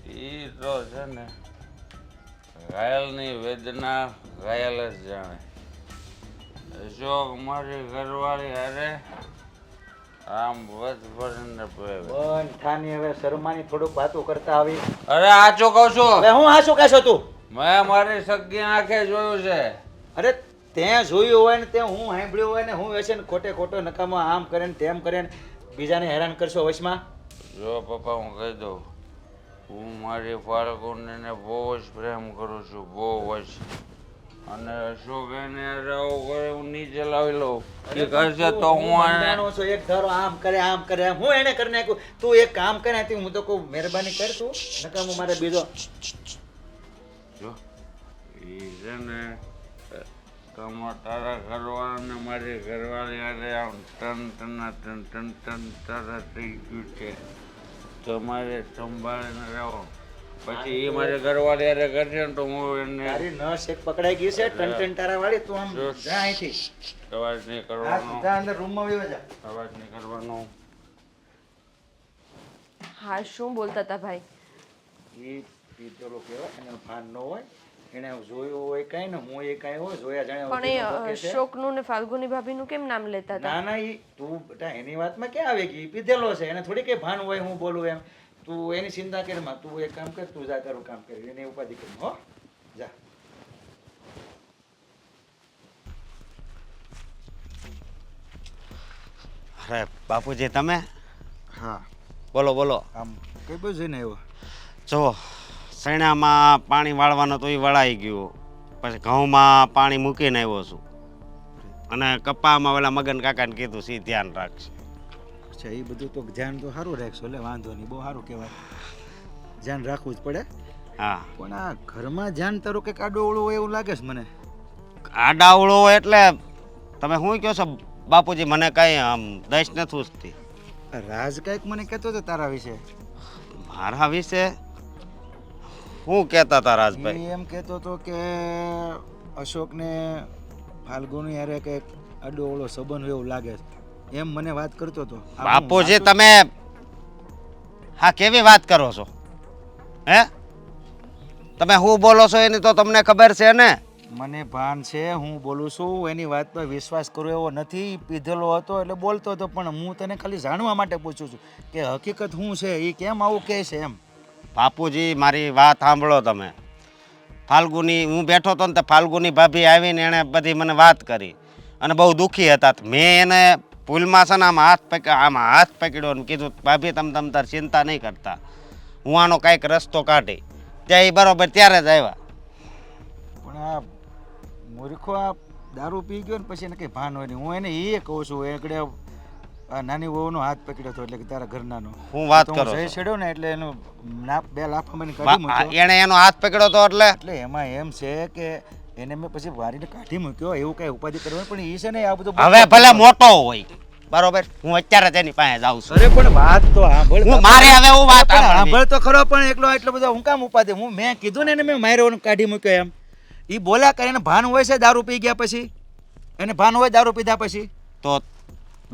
એ તો છે ને ઘાયલની વેદના ઘાયલ જ જાણે. અશોક મારી ઘરવાળી હારે આમ વધ ભરીને પ્રેમ. બંધ થાની હવે શરમાની થોડુંક વાતો કરતા આવી. અરે આચો કહું છું, હવે હું આ શું કહેશો તું? મેં મારી સગી આંખે જોયું છે. અરે તે જોયું હોય ને તે હું સાંભળ્યું હોય ને હું હશે ને ખોટે ખોટો નકામો આમ કરે ને તેમ કરે ને બીજાને હેરાન કરશો વચમાં. જો પપ્પા હું કહી દઉં, હું મારી ફાલ્ગુનીને બહુ જ પ્રેમ કરું છું, બહુ જ. અને અશોક એને આવું કરે હું નીચે લાવી લઉં એ કરશે તો હું એને નાનો છો એક ધારો આમ કરે હું એને કરી નાખ્યું. તું એક કામ કરે હું તો કહું મહેરબાની કર તું નકામો મારે બીજો. જો એ છે ને તારા ઘરવાળાને મારી ઘરવાળી હારે આમ ટન તારા થઈ ગયું છે. તમારે સંભાળીને રહો. પછી એ મારી ઘરવાળી હારે કરશે ને તો હું એને તારી નસ એક પકડાઈ ગઈ છે ટન તારા વાળી. તું આમ જા અહીંથી. અવાજ નહીં કરવાનો, જા અંદર રૂમમાં વયો જા. અવાજ નહીં કરવાનો. હા શું બોલતા હતા ભાઈ? એ પીતેલો કહેવાય એને ભાન ન હોય, એને જોયું હોય કાંઈ ને હું એ કાંઈ હોય જોયા જાણ્યા પણ એ વગરનો બકે છે. અશોકનું ને ફાલ્ગુની ભાભીનું કેમ નામ લેતા હતા? ના ના ઈ તું બેટા એની વાતમાં ક્યાં આવે કે ઈ પીધેલો છે, એને થોડી કઈ ભાન હોય હું બોલું એમ. તું એની ચિંતા કર માં, તું એક કામ કર, તું જા તારું કામ કર, એને ઉપાધિ કર હો. જા. અરે બાપુજી તમે? હા બોલો બોલો. આમ કઈ બાજુ જઈને આવ્યો? જો સૈણામાં પાણી વાળવાનું તો એ વળાઈ ગયું, પછી ઘઉંમાં પાણી મૂકીને આવ્યો છું, અને કપામાં ઓલા મગન કાકાને કીધું સી ધ્યાન રાખશે. અચ્છા એ બધું તો ધ્યાન તો સારું રાખશો એટલે વાંધો નહીં, બહુ સારું કહેવાય. ધ્યાન રાખવું જ પડે. હા પણ આ ઘરમાં ધ્યાન તારું કંઈક આડું હોય એવું લાગે છે મને. આડાવળો એટલે તમે શું કહો છો બાપુજી? મને કઈ આમ દઈશ નથી ઉઠતી. આ રાજ કંઈક મને કહેતો હતો તારા વિશે. મારા વિશે શું કહેતા હતા રાજભાઈ? એ એમ કહેતો હતો કે અશોકને ફાલ્ગુની હારે કંઈક આડોવળો સંબંધ હોય એવું લાગે છે, એમ મને વાત કરતો હતો. આ હું બાપુજી વાતો- તમે હા કેવી વાત કરો છો? હે તમે શું બોલો છો એની તો તમને ખબર છે ને? મને ભાન છે હું બોલું છું, એની વાત પર વિશ્વાસ કરો એવો નથી. પીધેલો હતો એટલે બોલતો હતો, પણ હું તને ખાલી જાણવા માટે પૂછું છું કે હકીકત શું છે, એ કેમ આવું કહે છે એમ. બાપુજી મારી વાત સાંભળો તમે. ફાલ્ગુની હું બેઠો હતો ને તો ફાલ્ગુની ભાભી આવીને એણે બધી મને વાત કરી અને બહુ દુઃખી હતા. મેં એને ભૂલમાં છે ને આમ હાથ પકડ્યો ને કીધું ભાભી તમ તાર ચિંતા નહીં કરતા, હું આનો કાંઈક રસ્તો કાઢી. ત્યાં એ બરોબર ત્યારે જ આવ્યા. પણ આ મૂર્ખો આ દારૂ પી ગયો ને પછી એને કંઈ ભાન હોય નહીં. હું એને એ કહું છું, એકડે આ નાની વહુનો હાથ પકડ્યો હતો એટલે કે તારા ઘરનાનો. હું વાત તો કરો હું છો? જઈ છેડ્યો ને એટલે એનો બે લાફા મને કાઢી મૂક્યો. એણે એનો હાથ પકડ્યો હતો એટલે એમાં એમ છે કે એને મેં પછી વારીને કાઢી મૂક્યો, એવું કઈ ઉપાધિ કરવાની. પણ એ છે ને આ બધું હવે ભલે મોટો હોય બરોબર, હું અત્યારે જ એની પાસે જાઉં છું. અરે પણ વાત તો સાંભળ. હું મારે હવે હું વાત પણ સાંભળવી. સાંભળ તો ખરો, પણ એટલો બધો હું કામ ઉપાધિ? મેં કીધું ને એને મેં માર્યો કાઢી મૂક્યો એમ. એ બોલ્યા કરે એને ભાન હોય છે દારૂ પી ગયા પછી? એને ભાન હોય દારૂ પીધા પછી? તો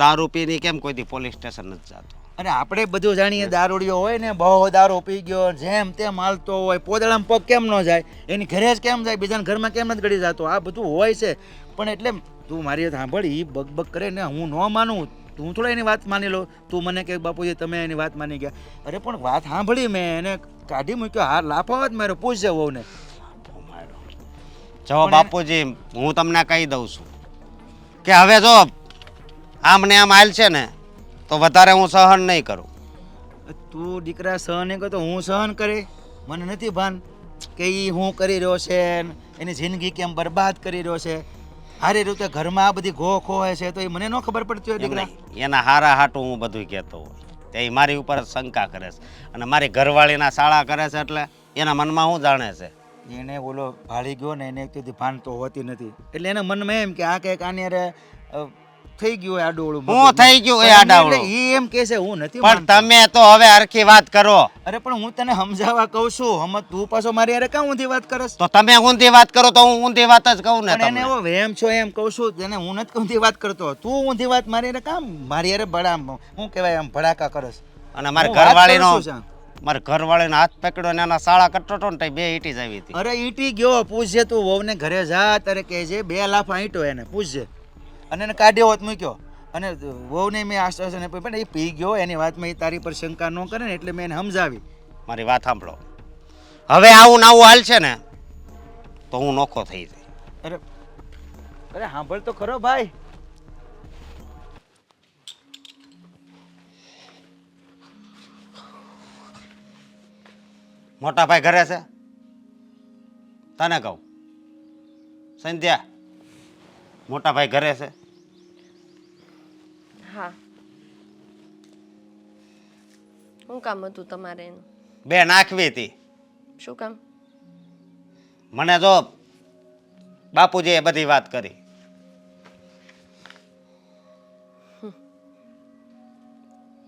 દારૂ પીને કેમ કોઈ દી પોલીસ સ્ટેશન નથી જતો? અને આપણે બધું જાણીએ દારૂડિયો હોય ને, બહુ દારૂ પી ગયો જેમ તેમ હાલતો હોય, પોદળામાં પગ કેમ ન જાય, એની ઘરે જ કેમ જાય, બીજાના ઘરમાં કેમ નથી ગળી જતો, આ બધું હોય છે. પણ એટલે તું મારી વાત સાંભળ, એ બક કરે ને હું ન માનું, તું થોડા એની વાત માની લો. તું મને કે બાપુજી તમે એની વાત માની ગયા. અરે પણ વાત સાંભળી મેં, એને કાઢી મૂક્યો, હા લાફો જ મારો. પૂછજે વહુને. જો બાપુજી હું તમને કહી દઉં છું કે હવે જો આમ ને આમ હાલ છે ને તો વધારે હું સહન નહીં કરું. તું દીકરા સહન નહીં કરતો, હું સહન કરે? મને નથી ભાન કે એ હું કરી રહ્યો છે ને એની જિંદગી કેમ બરબાદ કરી રહ્યો છે. હારી રીતે ઘરમાં આ બધી ઘો ખોવાય છે તો એ મને ન ખબર પડતી હોય એમ દીકરા? નહીં, એના હારા હાટું હું બધું કહેતો હોય તે ઈ મારી ઉપર જ શંકા કરે છે અને મારી ઘરવાળીના શાળા કરે છે એટલે એના મનમાં હું જાણે છે. એને ઓલો ભાળી ગયો ને એને એકથી ભાન તો હોતી નથી, એટલે એના મનમાં એમ કે આ કંઈક આની હારે થઈ ગયું હોય આડોળું. હું થઈ ગયું એ આડાવળું? એ એમ કહે છે હું નથી પણ માનતો. તમે તો હવે હરખી વાત કરો. અરે પણ હું તને સમજાવવા કહું છું, હમ તું પાછો મારી હારે કાં ઊંધી વાત કરસ? તો તમે ઊંધી વાત કરો તો હું ઊંધી વાત જ કહું ને પણ એને તમને. એવો વહેમ છો એમ કહું છું, તેને હું નથી ઊંધી વાત કરતો. તું ઊંધી વાત મારી હારે કામ મારી હારે શું કહેવાય આમ ભડાકા કરસ? અને મારી હું વાત ઘરવાળીનો કરું છું. મારી ઘરવાળીનો હાથ પકડ્યો ને એના શાળા કટતો હતો ને તો બે ઈટી જ આવી હતી. અરે ઈટી ગયો, પૂછજે તું વહુને ઘરે જા ત્યારે કહેજે બે લાફા ઈંટો એને પૂછજે. અને એને કાઢ્યો હોત મૂક્યો અને વહુને મેં આશ્વાસન આપ્યું, પણ એ પી ગયો એની વાતમાં એ તારી પર શંકા ન કરે ને એટલે મેં એને સમજાવી. મારી વાત સાંભળો, હવે આવું ને આવું હાલ છે ને તો હું નોખો થઈ જાય. અરે અરે સાંભળ તો ખરો ભાઈ. મોટા ભાઈ ઘરે છે? તને કહું સંધ્યા, મોટા ભાઈ ઘરે છે? હા. શું કામ હતું તમારે એનું? બે નાખવી હતી. શું કામ? મને જો બાપુજીએ બધી વાત કરી.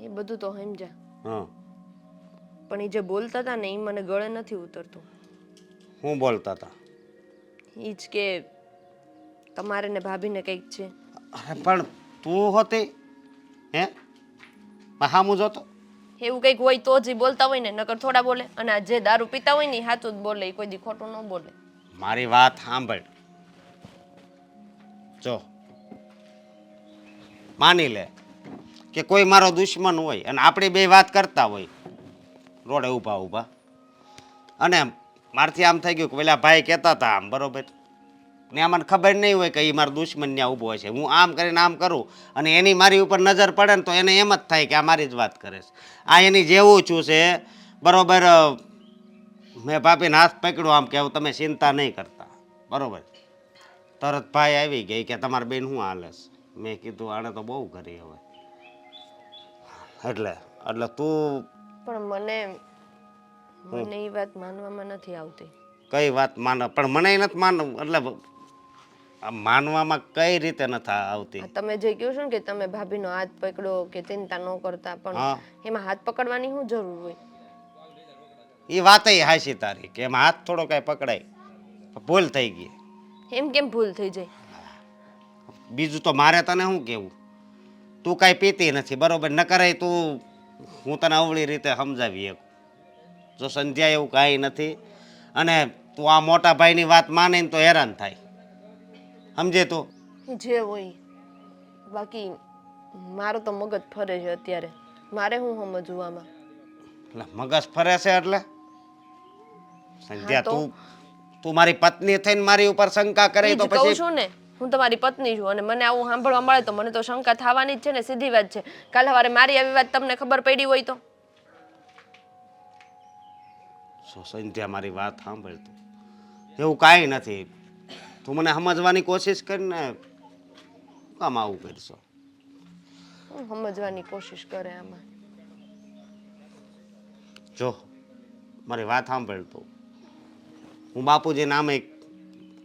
એ બધું તો સમજ્યા, હં, પણ એ જે બોલતા હતા ને એ મને ગળે નથી ઉતરતું. હું બોલતા હતા? એ જ કે તમારે ને ભાભીને કંઈક છે. અરે પણ તું હોતી હે હામું જોતો? એવું કંઈક હોય તો જ ઈ બોલતા હોય ને, નકર થોડા બોલે. અને આ જે દારૂ પીતા હોય ને એ સાચું જ બોલે, એ કોઈ દી ખોટું ન બોલે. મારી વાત સાંભળ. જો માની લે કે કોઈ મારો દુશ્મન હોય અને આપણે બે વાત કરતા હોય રોડે ઊભા ઊભા, અને મારથી આમ થઈ ગયું કે પેલા ભાઈ કહેતા હતા આમ બરોબર, ને આમાં ખબર નહીં હોય કે એ મારો દુશ્મન ત્યાં ઊભો છે. હું આમ કરીને આમ કરું અને એની મારી ઉપર નજર પડે ને તો એને એમ જ થાય કે આ મારી જ વાત કરે છે. આ એની જેવું છું છે બરોબર. મેં ભાભીને હાથ પકડ્યો આમ કે તમે ચિંતા નહીં કરતા બરોબર. તરત ભાઈ આવી ગઈ કે તમારા બેન શું હાલે છે? મેં કીધું આને તો બહુ કરી હવે એટલે એટલે તું પણ મને એ વાત માનવામાં નથી આવતી. કઈ વાત માને પણ મને નથી માન એટલે આ માનવામાં કઈ રીતે નથી આવતી. આ તમે જે કહો છો ને કે તમે ભાભીનો હાથ પકડો કે ચિંતા ન કરતા, પણ હા એમાં હાથ પકડવાની શું જરૂર હોય? એ વાત હાચી તારી કે એમાં હાથ થોડો કઈ પકડાય, ભૂલ થઈ ગઈ. એમ કેમ ભૂલ થઈ જાય? બીજું તો મારે તને શું કેવું, તું કાંઈ પીતી નથી બરોબર, ન કરે તું હું તને અવળી રીતે સમજાવી શકું. જો સંધ્યા એવું કાંઈ નથી અને તું આ મોટા ભાઈની વાત માને ને તો હેરાન થાય, સમજે તું. જે હોય, બાકી મારો તો મગજ ફરે છે અત્યારે. મારે શું સમજવું આમાં? એટલે મગજ ફરે છે એટલે સંધ્યા હા તો? તું મારી પત્ની થઈને મારી ઉપર શંકા કરે ઈ તો જ કહું પછી છું ને, હું તમારી પત્ની છું અને મને આવું સાંભળવા મળે તો મને તો શંકા થવાની જ છે ને. સીધી વાત છે. કાલ સવારે મારી આવી વાત તમને ખબર પડી હોય તો? સંધ્યા મારી વાત સાંભળ તું, એવું કાંઈ નથી. તું મને સમજવાની કોશિશ કરીને કામ આવું કરશો. હું સમજવાની કોશિશ કરે આમાં? જો મારી વાત સાંભળ તું, હું બાપુજી નામે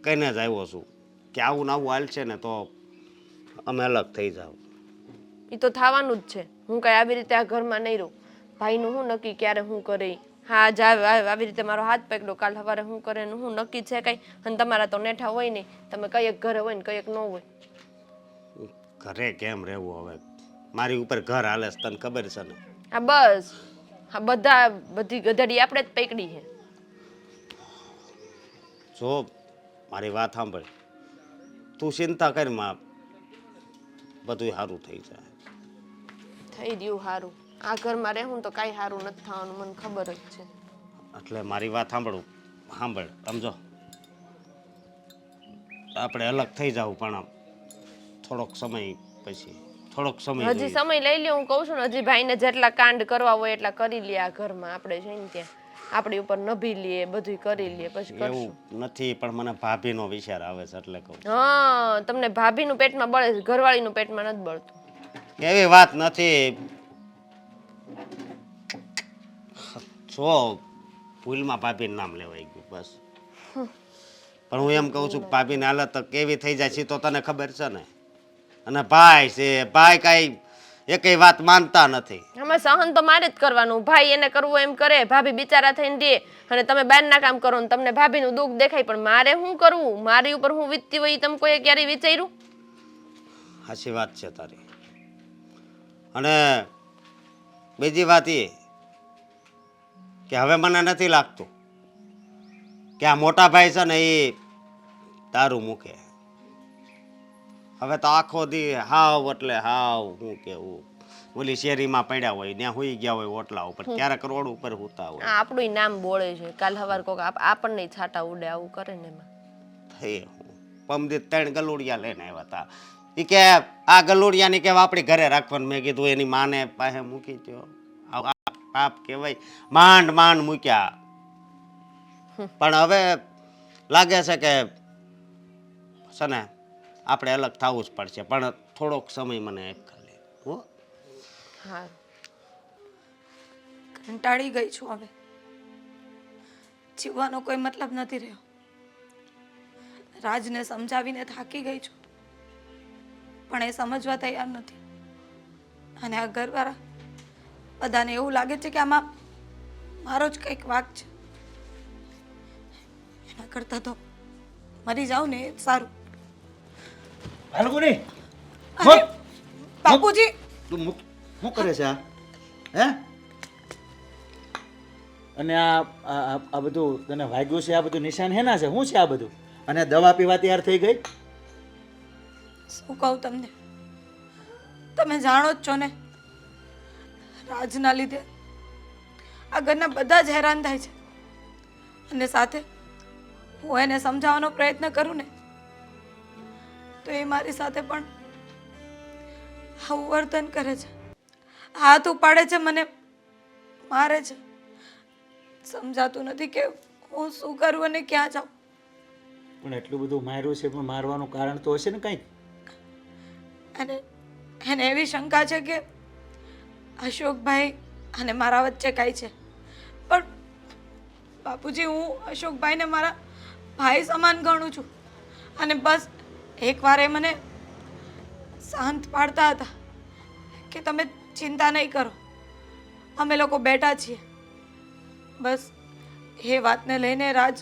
કહીને જ આવ્યો છું કે આવું ને આવું હાલ છે ને તો અમે અલગ થઈ જાવ. એ તો થવાનું જ છે. હું કઈ આવી રીતે આ ઘરમાં નહીં રહું. ભાઈનું શું નક્કી ક્યારે શું કરે? હા આવી રીતે મારો હાથ પકડો, કાલ સવારે શું કરે એનું શું નક્કી છે કઈ? અને તમારા તો નેઠા હોય નહીં, તમે કઈક ઘરે હોય ને કઈક ન હોય. ઘરે કેમ રહેવું હવે, મારી ઉપર ઘર હાલે છે તને ખબર છે ને. હા બસ, હા બધી ગધેડી આપણે જ પકડી છે. જો મારી વાત સાંભળ, તું ચિંતા કર માં, બધું સારું થઈ જાય. થઈ ગયું સારું. આ ઘરમાં રહેવું તો કાંઈ સારું નથી થવાનું, મને ખબર જ છે. એટલે મારી વાત સાંભળ, સમજો આપણે અલગ થઈ જાવ પણ થોડોક સમય પછી, થોડોક સમય હજી સમય લઈ લ્યો. હું કહું છું ને, હજી ભાઈને જેટલા કાંડ કરવા હોય એટલા કરી લે આ ઘરમાં. આપણે જઈને ત્યાં આપણી ઉપર નભી લઈએ, બધું કરી લઈએ, પછી એવું કરશું. નથી પણ મને ભાભીનો વિચાર આવે છે એટલે કહું. હા, તમને ભાભીનું પેટમાં બળે છે, ઘરવાળીનું પેટમાં નથી બળતું. એવી વાત નથી. જો ભૂલમાં ભાભીનું નામ લેવાઈ ગયું બસ. પણ હું એમ કહું છું કે ભાભીની હાલત કેવી થઈ જાય છે તો તને ખબર છે ને. અને ભાઈ છે, ભાઈ કાંઈ એકેય વાત માનતા નથી. અમે સહન તો મારે જ કરવાનું. ભાઈ એને કરવું એમ કરે, ભાભી બિચારા થઈને દે, અને તમે બહારના કામ કરો ને તમને ભાભીનું દુઃખ દેખાય. પણ મારે શું કરવું? મારી ઉપર હું વીતતી હોય તમે કોઈ ક્યારે વિચાર્યું? સાચી વાત છે તારી. અને બીજી વાત એ કે હવે મને નથી લાગતું કે આ મોટા ભાઈ છે ને એ દારૂ મૂકે. હવે તો આખો દી હાવ એટલે હાવ હું કેવું, ઓલી શેરીમાં પડ્યા હોય ત્યાં હુઈ ગયા હોય ઓટલા ઉપર, ક્યારેક રોડ ઉપર હુતા હોય. આ આપણું નામ બોળે છે. કાલ સવાર કોક આપણને છાટા ઉડે આવું કરે ને એમાં. થઈ પમદી 3 ગલુડિયા લઈને આવ્યા હતા. એ કે આ ગલુડિયાની કે આપણી ઘરે રાખવાનું. મેં કીધું એની માને પાસે મૂકી દો. પાપ કહેવાય, માંડ માંડ મૂક્યા. પણ હવે લાગે છે કે છે ને આપણે અલગ થવું જ પડશે, પણ થોડોક સમય મને ખાલી હો. હા, કંટાળી ગઈ છું હવે. જીવવાનો કોઈ મતલબ નથી રહ્યો. રાજને સમજાવીને થાકી ગઈ છું, પણ એ સમજવા તૈયાર નથી. અને આ ઘરવાળા બધાને એવું લાગે છે કે આમાં મારો જ કંઈક વાંક છે. એના કરતાં તો મરી જાઉં ને એ જ સારું. હાલગુની અરે, બાપુજી! તું શું કરે છે આ? હે? અને આ બધું તને વાગ્યું છે, આ બધું નિશાન હેના છે? શું છે આ બધું? અને દવા પીવા તૈયાર થઈ ગઈ? શું કહું તમને? તમે જાણો જ છો ને, રાજના લીધે આ ઘરના બધા જ હેરાન થાય છે. અને સાથે હું એને સમજાવવાનો પ્રયત્ન કરું ને તો એ મારી સાથે પણ આવું વર્તન કરે છે. હાથ ઉપાડે છે, મને મારે છે. સમજાતું નથી કે હું શું કરું અને ક્યાં જાઉં. પણ એટલું બધું માર્યું છે, પણ મારવાનું કારણ તો હશે ને કંઈક. અને એને એવી શંકા છે કે અશોકભાઈ અને મારા વચ્ચે કાંઈ છે, પણ બાપુજી હું અશોકભાઈને મારા ભાઈ સમાન ગણું છું. અને બસ એકવાર એ મને શાંત પાડતા હતા કે તમે ચિંતા નહીં કરો, અમે લોકો બેઠા છીએ. બસ એ વાતને લઈને રાજ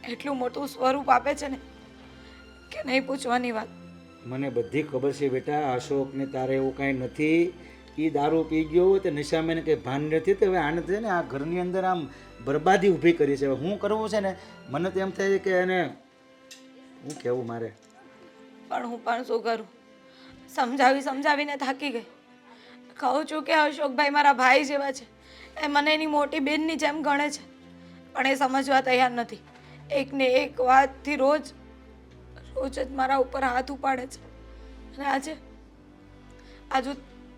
એટલું મોટું સ્વરૂપ આપે છે ને કે નહીં પૂછવાની વાત. મને બધી ખબર છે બેટા, અશોકને તારે એવું કાંઈ નથી. એ દારૂ પી ગયો હોય તો નશામાં એને કંઈ ભાન નથી. તો હવે આને છે ને આ ઘરની અંદર આમ બરબાદી ઊભી કરી છે. હવે હું કરવું છે ને, મને તો એમ થાય છે કે એને હું કહેવું મારે. પણ હું પણ શું કરું, સમજાવીને થાકી ગઈ. કહું છું કે અશોકભાઈ મારા ભાઈ જેવા છે, એ મને એની મોટી બેનની જેમ ગણે છે, પણ એ સમજવા તૈયાર નથી. એકને એક વાતથી રોજ જ મારા ઉપર હાથ ઉપાડે છે. અને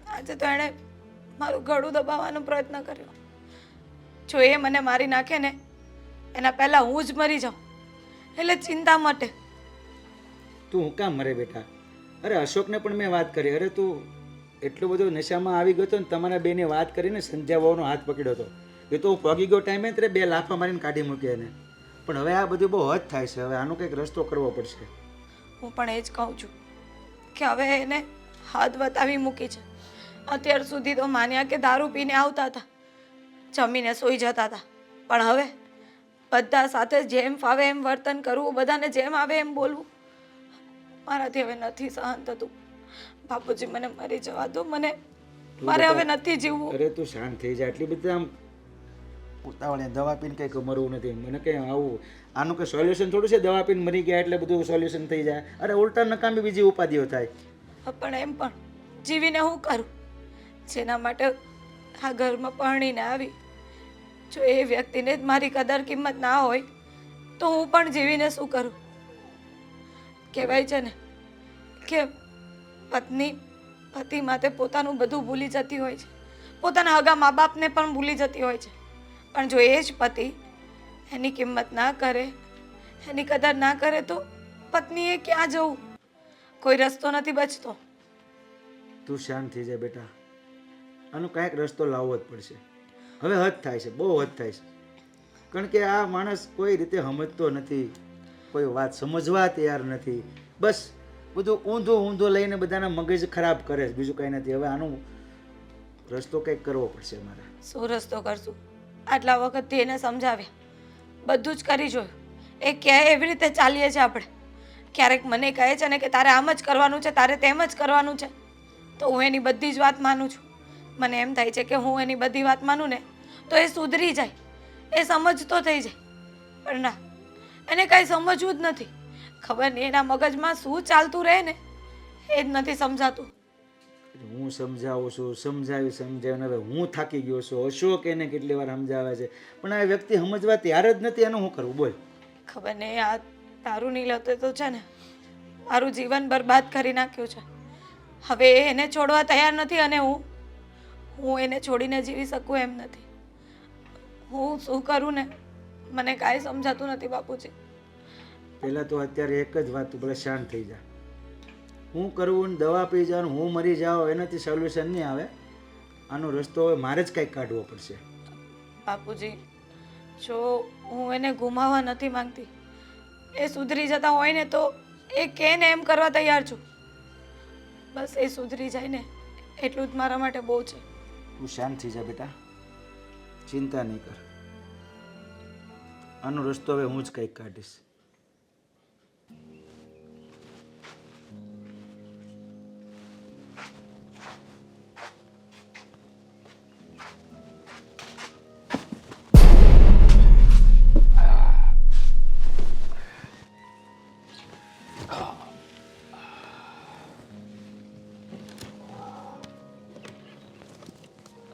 આજે તો એણે મારું ગળું દબાવવાનો પ્રયત્ન કર્યો. જો એ મને મારી નાખે ને એના પહેલાં હું જ મરી જાઉં એટલે ચિંતા મટે. તું હું કામ મરે બેટા? અરે અશોકને પણ મેં વાત કરી. અરે તું એટલો બધો નશામાં આવી ગયો હતો ને, તમારા બેને વાત કરીને સંધ્યાવાનો હાથ પકડ્યો હતો. એ તો પગી ગયો ટાઈમે ત્યારે 2 લાફા મારીને કાઢી મૂકી એને. પણ હવે આ બધું બહુ હદ થાય છે. હવે આનો કંઈક રસ્તો કરવો પડશે. હું પણ એ જ કહું છું કે હવે એને હાથ બતાવી મૂકી છે. અત્યાર સુધી તો માન્યા કે દારૂ પીને આવતા હતા, જમીને સૂઈ જતા હતા, પણ હવે બધા સાથે જેમ ફાવે એમ વર્તન કરવું, બધાને જેમ આવે એમ બોલવું, મારાથી હવે નથી સહન થતું. બાપુજી મને મરી જવા દો, મારે હવે નથી જીવવું. અરે તું શાંત થઈ જા. એટલી બધી આમ ઉતાવળે દવા પીને કંઈક મરવું નથી. મને કંઈ આવું આનું કંઈ સોલ્યુશન થોડું છે? દવા પીને મરી ગયા એટલે બધું સોલ્યુશન થઈ જાય? અરે ઉલટા નકામી બીજી ઉપાધિઓ થાય. પણ એમ પણ જીવીને હું કરું જેના માટે આ ઘરમાં પરણીને આવી? જો એ વ્યક્તિને જ મારી કદર કિંમત ના હોય તો હું પણ જીવીને શું કરું? કહેવાય છે ને કે પત્ની પતિ માટે પોતાનું બધું ભૂલી જતી હોય છે, પોતાના હગા મા બાપને પણ ભૂલી જતી હોય છે. પણ જો એ જ પતિ એની કિંમત ના કરે, એની કદર ના કરે તો પત્નીએ ક્યાં જવું? કોઈ રસ્તો નથી બચતો. તું શાંત થઈ જાય બેટા. આનો કાંઈક રસ્તો લાવવો જ પડશે. હવે હદ થાય છે, બહુ હદ થાય છે. કારણ કે આ માણસ કોઈ રીતે સમજતો નથી, કોઈ વાત સમજવા તૈયાર નથી. બસ બધું ઊંધું લઈને બધાના મગજ ખરાબ કરે છે, બીજું કાંઈ નથી. હવે આનો રસ્તો કંઈક કરવો પડશે મારે. શું રસ્તો કરશું? આટલા વખતથી એને સમજાવ્યા, બધું જ કરી જોયું. એ કહે એવી રીતે ચાલીએ છીએ આપણે. ક્યારેક મને કહે છે ને કે તારે આમ જ કરવાનું છે, તારે તેમ જ કરવાનું છે, તો હું એની બધી જ વાત માનું છું. મને એમ થાય છે કે હું એની બધી વાત માનું ને તો એ સુધરી જાય, એ સમજતો થઈ જાય. પણ ના, એને કાંઈ સમજવું જ નથી. ખબર નહીં એના મગજમાં શું ચાલતું રહે ને એ જ નથી સમજાતું. હું સમજાવું છું, સમજાવીને હવે હું થાકી ગયો છું. અશોક એને કેટલી વાર સમજાવે છે, પણ આ વ્યક્તિ સમજવા તૈયાર જ નથી. એનું શું કરવું બોલ? ખબર નહીં, આ દારૂની લતે તો છે ને મારું જીવન બરબાદ કરી નાખ્યું છે. હવે એ એને છોડવા તૈયાર નથી અને હું એને છોડીને જીવી શકું એમ નથી. હું શું કરું ને મને કાંઈ સમજાતું નથી બાપુજી. પહેલાં તો અત્યારે એક જ વાત, તું ભલે શાંત થઈ જા. હું કરવું ને દવા પી જાઉં, હું મરી જાઉં, એનાથી સોલ્યુશન નહીં આવે. આનો રસ્તો હવે મારે જ કંઈક કાઢવો પડશે. બાપુજી, જો હું એને ગુમાવવા નથી માંગતી. એ સુધરી જતા હોય ને તો એ કે ને એમ કરવા તૈયાર છું. બસ એ સુધરી જાય ને એટલું જ મારા માટે બહુ છે. તું શાંત થઈ જા બેટા, ચિંતા નહીં કર. આનો રસ્તો હવે હું જ કંઈક કાઢીશ.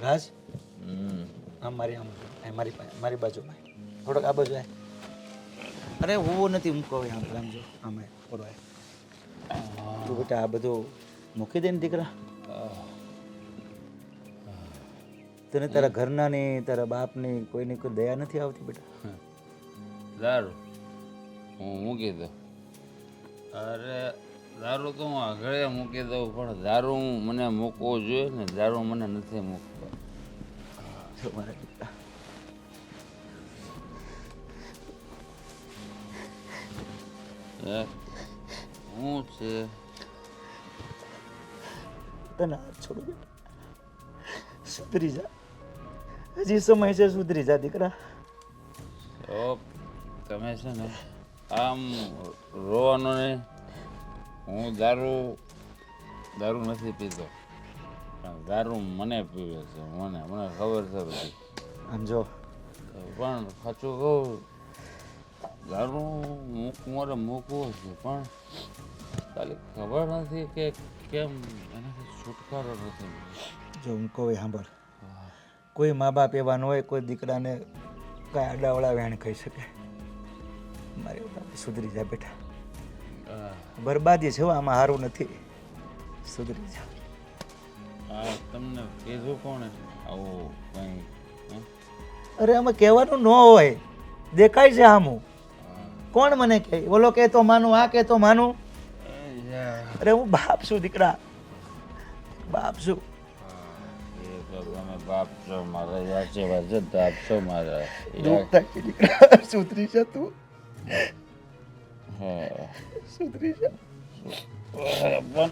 રાજ, મારી બાજુમાં થોડોક આ બાજુ. અરે હું નથી મૂકો આમ જો આમાં થોડો. તું બેટા આ બધું મૂકી દે ને દીકરા. તને તારા ઘરના ની, તારા બાપની કોઈની કોઈ દયા નથી આવતી બેટા? દારૂ હું મૂકી દઉં. અરે દારૂ તો હું આગળ મૂકી દઉં પણ દારૂ મને મૂકવો જોઈએ ને દારૂ મને નથી મૂકવો. જો મારા દીકરા, શું છે? તને હાથ છોડું બેટા, સુધરી જા, હજી સમય છે, સુધરી જા દીકરા. તો તમે છે ને આમ રોવાનું નહીં. હું દારૂ નથી પીતો પણ દારૂ મને પીવે છે. મને ખબર છે બધી. આમ જો, પણ સાચું કહું દારૂ મારે મૂકવો છે પણ ખાલી ખબર નથી કે કેમ એનાથી છુટકારો નથી. જો હું કહું એ સાંભળ, કોઈ મા બાપ એવા ન હોય કોઈ દીકરાને કાંઈ આડાવડા વેણ કહી શકે. મારી બાપ સુધરી જા બેટા, બરબાદી છે હો, આમાં સારું નથી, સુધરી જા. આ તમને કીધું કોણે આવું કંઈ? અરે આમાં કહેવાનું ન હોય, દેખાય છે આમું. કોણ મને કહે? ઓલો કે તો માનું, આ કે તો માનું. અરે હું બાપ છું દીકરા, બાપ છું. એ તો તમે બાપ છો મારા, આશીર્વાદ છે તો આપશો મારા. દુઃખ થાય છે દીકરા, સુધરી જા તું, હા સુધરી જા. પણ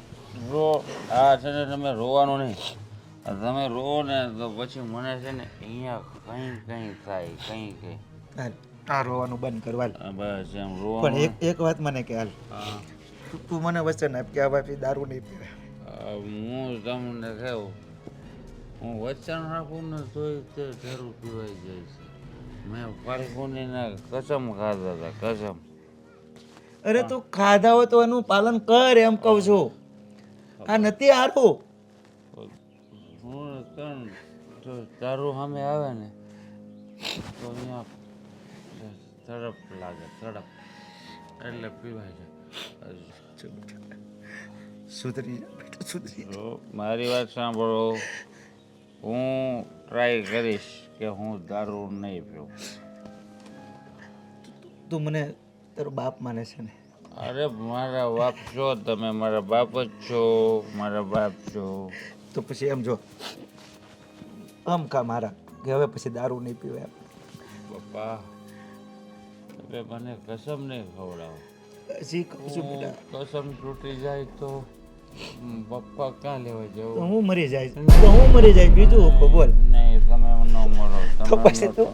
આ છે ને તમે રોવાનું નહીં. તમે રો ને તો પછી મને છે ને અહીંયા કંઈ થાય કંઈ. હાલ, આ રોવાનું બંધ કરવા. બસ એમ પણ રોવાનું. એક વાત મને કે હાલ, હા. તું મને વચન આપ કે આ ભાઈ દારૂ નહીં પીવે. હું તમને કહું, હું વચન રાખું ને તોય તે દારૂ પીવાઈ જાય છે. મેં ફાલ્ગુનીના કસમ ખાધા હતા, કસમ. અરે તું ખાધા હોય તો એનું પાલન કર એમ કહું છું. આ નથી હારું. હું ત્રણ તો દારૂ સામે આવે ને તો અહીંયા તડપ લાગે, તડપ એટલે પીવાય છે. સુધરી જા બેટા, સુધરી જા. તો મારી વાત સાંભળો, હું ટ્રાય કરીશ કે હું દારૂ નહીં પીઉં. તું મને તારો બાપ માને છે ને? અરે મારા બાપ છો તમે, મારા બાપ જ છો, મારા બાપ છો. તો પછી એમ જો, આમ કા મારા કે હવે પછી દારૂ નહીં પીવે એમ. પપ્પા તમે મને કસમ નહીં ખવડાવો. હજી કહું છું હું બેટા, કસમ તૂટી જાય તો પપ્પા ક્યાં લેવા તો જવું? હું મરી જાય, તો હું મરી જાય, બીજું હું બોલ. નહીં તમે ન મરો. તો તમે પછી તું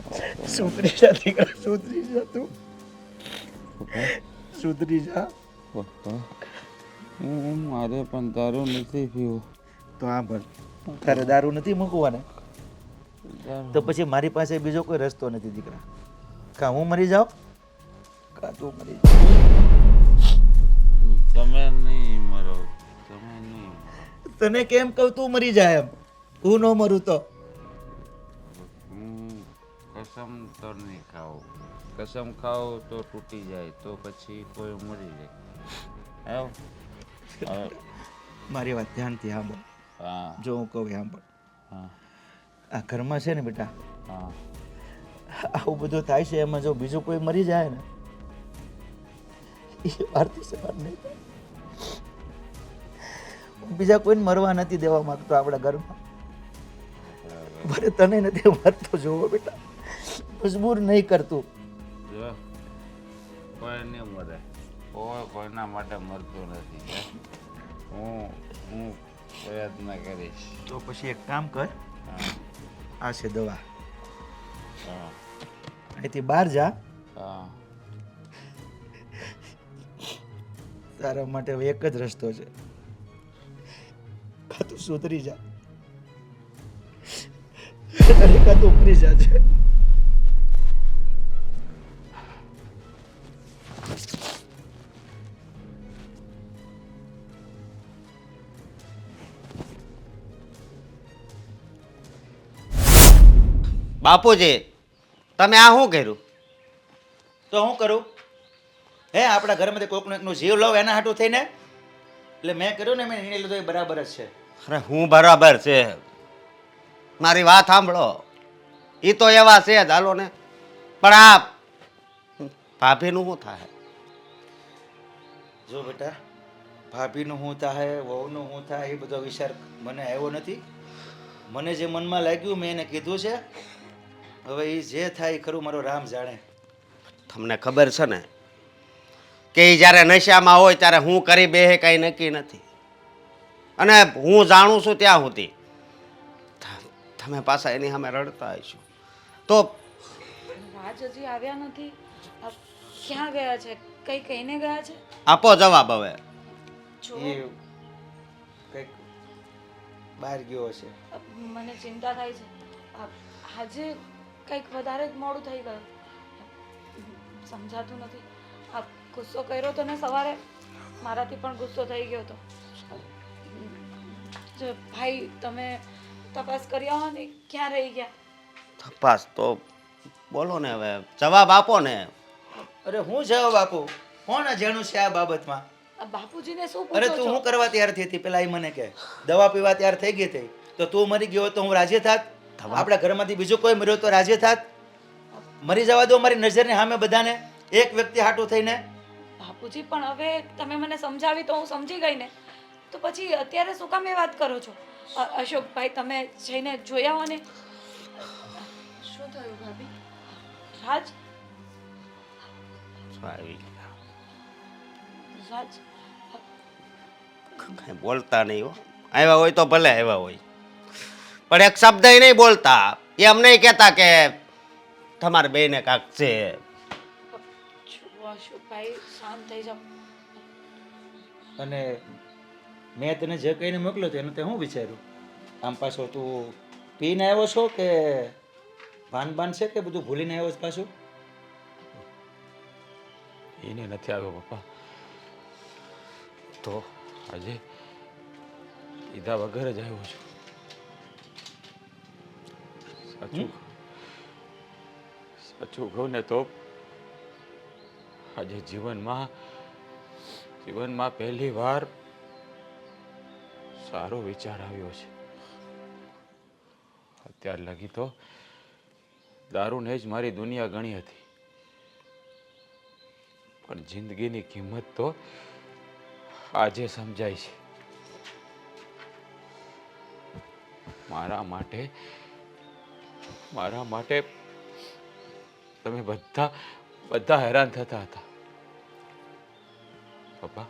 સુધરી જા દીકરા, સુધરી જા તું, સુધરી જા. પપ્પા મારે પણ દારૂ નથી પીવું. તો હા ભર, તારે દારૂ નથી મૂકવાને તો પછી મારી પાસે બીજો કોઈ રસ્તો નથી દીકરા. કાં હું મરી જાઉં કાં તું મરી જાવ. તમે નહીં મરો, તમે નહીં. તને કેમ કહું તું મરી જાય એમ? હું ન મરું તો હું કસમ તો નહીં ખાઉં. કસમ ખાઉં તો તૂટી જાય તો પછી કોઈ મરી જાય. હવે મારી વાત ધ્યાનથી સાંભળ. હા જો હું કહું એ સાંભળ. હા આ ઘરમાં છે ને બેટા, હા આવું બધું થાય છે, એમાં જો બીજું કોઈ મરી જાય ને એ વારથી સવાર નહીં થાય. હું બીજા કોઈને મરવા નથી દેવા માંગતો આપણા ઘરમાં. ભલે તને નથી મરતો જોવો બેટા, મજબૂર નહીં કરતું. જો કોઈ નહીં મરે, કોઈ કોઈના માટે મરતું નથી. હું પ્રયત્ન કરીશ. તો પછી એક કામ કર, હા આ છે દવા, હા અહીંથી બહાર જા. હા તારા માટે હવે એક જ રસ્તો છે, કાં તું સુધરી જા અને કાં તું ઉતરી જા છે. બાપુજી તમે આ શું કર્યું? તો હું કરું? હે આપણા ઘરમાંથી કોકનું એકનું જીવ લઉં એના હાટું થઈને? એટલે મેં કર્યું ને, મેં નિર્ણય લીધો એ બરાબર જ છે. અરે હું બરાબર છે, મારી વાત સાંભળો. એ તો એવા છે જ, હાલો ને. પણ આ ભાભીનું શું થાય? જો બેટા, ભાભીનું શું થાય, વહુનું શું થાય એ બધો વિચાર મને આવ્યો નથી. મને જે મનમાં લાગ્યું મેં એને કીધું છે. હવે એ જે થાય એ ખરું મારો રામ જાણે. તમને ખબર છે ને કે એ જ્યારે નશામાં હોય ત્યારે હું કરી બેહે કાંઈ નક્કી નથી. અને હું જાણું છું ત્યાં સુધી તમે પાછા એની સામે રડતા હશો તો રાજ હજી આવ્યા નથી. આ ક્યાં ગયા છે? કઈ કહીને ગયા છે? આપો જવાબ હવે. જો એ કંઈક બહાર ગયો હશે. મને ચિંતા થાય છે. આજે કંઈક વધારે જ મોડું થઈ ગયું. સમજાતું નથી. આ ગુસ્સો કર્યો તો ને સવારે, મારાથી પણ ગુસ્સો થઈ ગયો હતો. જો ભાઈ તમે તપાસ કરી આવો ને, ક્યાં રહી ગયા? તપાસ તો બોલો ને હવે, જવાબ આપો ને. અરે હું જવાબ આપું? કોણ અજાણું છે આ બાબતમાં? આ બાપુજીને શું અરે પૂછો તું છો? શું કરવા તૈયાર થઈ હતી પેલા એ મને કહે. દવા પીવા તૈયાર થઈ ગઈ હતી તો તું મરી ગયો તો હું રાજી થાત? આપણા ઘરમાંથી બીજો કોઈ મર્યો તો રાજી થાત? મરી જવા દો મારી નજરની સામે બધાને, એક વ્યક્તિ હાટું થઈને. બાપુજી પણ હવે તમે મને સમજાવી તો હું સમજી ગઈ ને, તો પછી અત્યારે શું કામ એ વાત કરો છો? અશોકભાઈ તમે જઈને જોઈ આવો ને. શું થયું ભાભી? રાજ આવી રાજ કાંઈ બોલતા નહીં હો. આવ્યા હોય તો ભલે આવ્યા હોય, પણ એક શબ્દ નહીં બોલતા. એમ નહીં કહેતા કે તમારે બેને કાંક છે. જુઓ અશોકભાઈ, શાંત થઈ જાઓ. અને મેં તને જે કહીને મોકલ્યો તો એનું તે હું વિચાર્યું? આમ પાછો તું પીને આવ્યો છો કે ભાન છે કે બધું ભૂલીને આવ્યો છે પાછું? એને નથી આવ્યો પપ્પા. તો આજે કીધા વગર જ આવ્યો છું. સાચું કહું ને તો આજે જીવનમાં પહેલી વાર સારો વિચાર આવ્યો છે. અત્યાર લગી તો દારૂને જ મારી દુનિયા ગણી હતી, પણ જિંદગીની કિંમત તો આજે સમજાય છે. મારા માટે તમે બધા હેરાન થતા હતા. પપ્પા,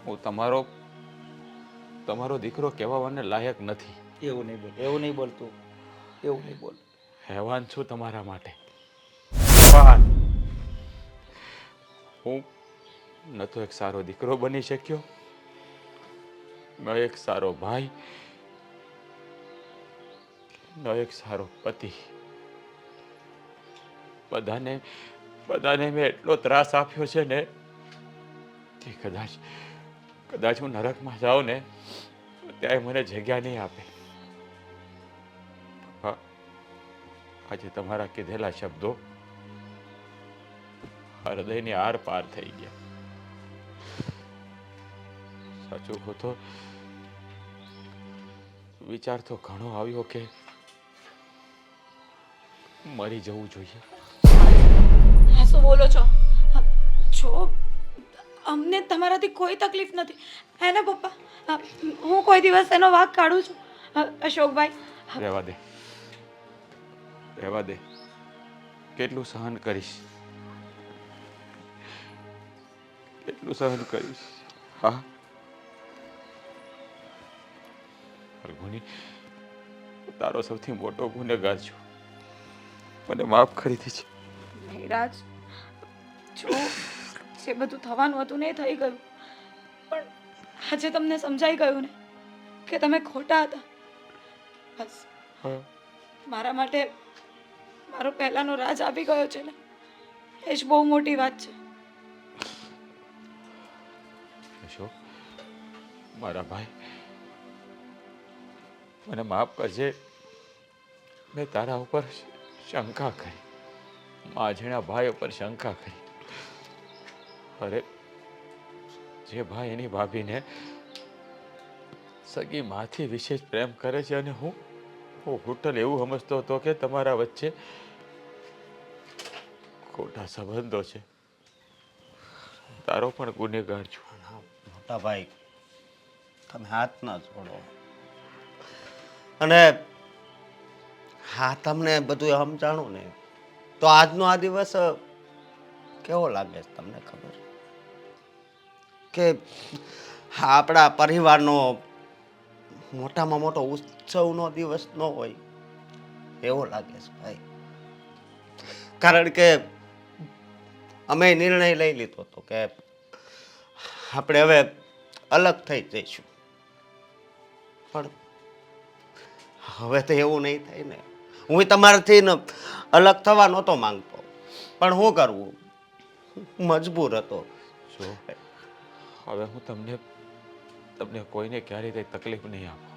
હું તમારો દીકરો કહેવાને લાયક નથી. એવું નહીં બોલ, એવું નહીં બોલ. હેવાન છું તમારા માટે. હું ન તો એક સારો દીકરો બની શક્યો, ન એક સારો ભાઈ, ન એક સારો પતિ. બધાને મેં એટલો ત્રાસ આપ્યો છે ને કે કદાચ હું નરકમાં જાઉં ને ત્યાં મને જગ્યા નહીં આપે. પપ્પા, આજે તમારા કીધેલા શબ્દો હૃદયની આર પાર થઈ ગયા. સાચું કહું તો વિચાર તો ઘણો આવ્યો કે મરી જવું જોઈએ. હા, શું બોલો છો? જો અમને તમારાથી કોઈ તકલીફ નથી હે ને પપ્પા? હું કોઈ દિવસ એનો વાંક કાઢું છું? અશોકભાઈ રહેવા દે. કેટલું સહન કરીશ? હા ફલ્ગુની, તારો સૌથી મોટો ગુનેગાર છું. મને માફ કરી દેજે. નહીં રાજ, જો જે બધું થવાનું હતું ને એ થઈ ગયું, પણ આજે તમને સમજાઈ ગયું ને કે તમે ખોટા હતા. બસ મારા માટે મારો પહેલાનો રાજ આવી ગયો છે ને, એ જ બહુ મોટી વાત છે. અશોક, મારા ભાઈ, મને માફ કરજે. મેં તારા ઉપર શંકા કરી, માજણા ભાઈ ઉપર શંકા કરી. અરે, જે ભાઈ એની ભાભીને સગી માથી વિશેષ પ્રેમ કરે છે અને હું હોટલ એવું સમજતો હતો કે તમારા વચ્ચે ખોટા સંબંધો છે. તારો પણ ગુનેગાર છું. મોટા ભાઈ તમે હાથ ના જોડો. અને હા તમને બધું સમજાણું ને તો આજનો આ દિવસ કેવો લાગે છે તમને ખબર કે આપણા પરિવારનો મોટામાં મોટો ઉત્સવનો દિવસ ન હોય એવો લાગે છે ભાઈ. કારણ કે અમે નિર્ણય લઈ લીધો હતો કે આપણે હવે અલગ થઈ જઈશું, પણ હવે તો એવું નહીં થાય ને. હું તમારાથી અલગ થવા નહોતો માંગતો, પણ શું કરવું, મજબૂર હતો. જો હવે હું તમને કોઈને ક્યારેય કંઈ તકલીફ નહીં આપું,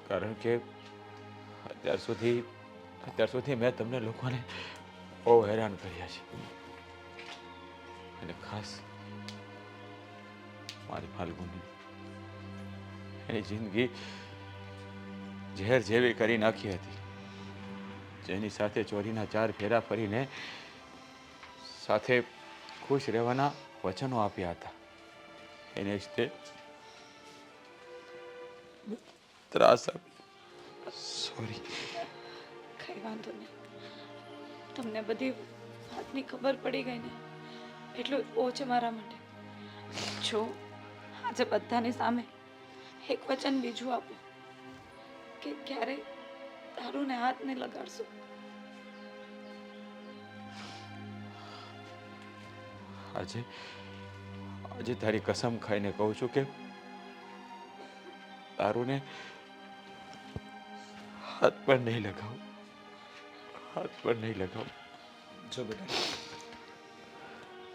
કારણ કે અત્યાર સુધી મેં તમને લોકોને બહુ હેરાન કર્યા છે. અને ખાસ મારી ફાલ્ગુની, એની જિંદગી ઝેર જેવી કરી નાખી હતી. જેની સાથે ચોરીના 4 ફેરા ફરીને સાથે ખુશ રહેવાના વચનો આપ્યા હતા, એને જ તે ત્રાસ આપ્યો. સોરી. કઈ વાંધો નહીં, તમને બધી વાતની ખબર પડી ગઈ ને એટલું જ બહુ છે મારા માટે. જો આજે બધાની સામે એક વચન બીજું આપો કે ક્યારેય તારુંને હાથ નહીં લગાડશો. આજે તારી કસમ ખાઈને કહું છું કે તારુને હાથ પર નહીં લગાવું, હાથ પર નહીં લગાવું. જો બેટા,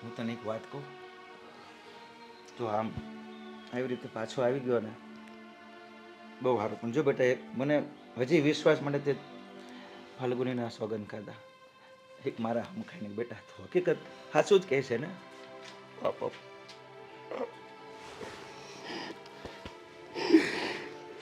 હું તને એક વાત કહું, તો આમ આવી રીતે પાછો આવી ગયો ને બહુ સારું. પણ જો બેટા, મને હજી વિશ્વાસ માટે તે ફાલ્ગુનીના સોગંદ ખાધા, એક મારા હમ ખાઈને બેટા તો હકીકત સાચું જ કહે છે ને. બાપા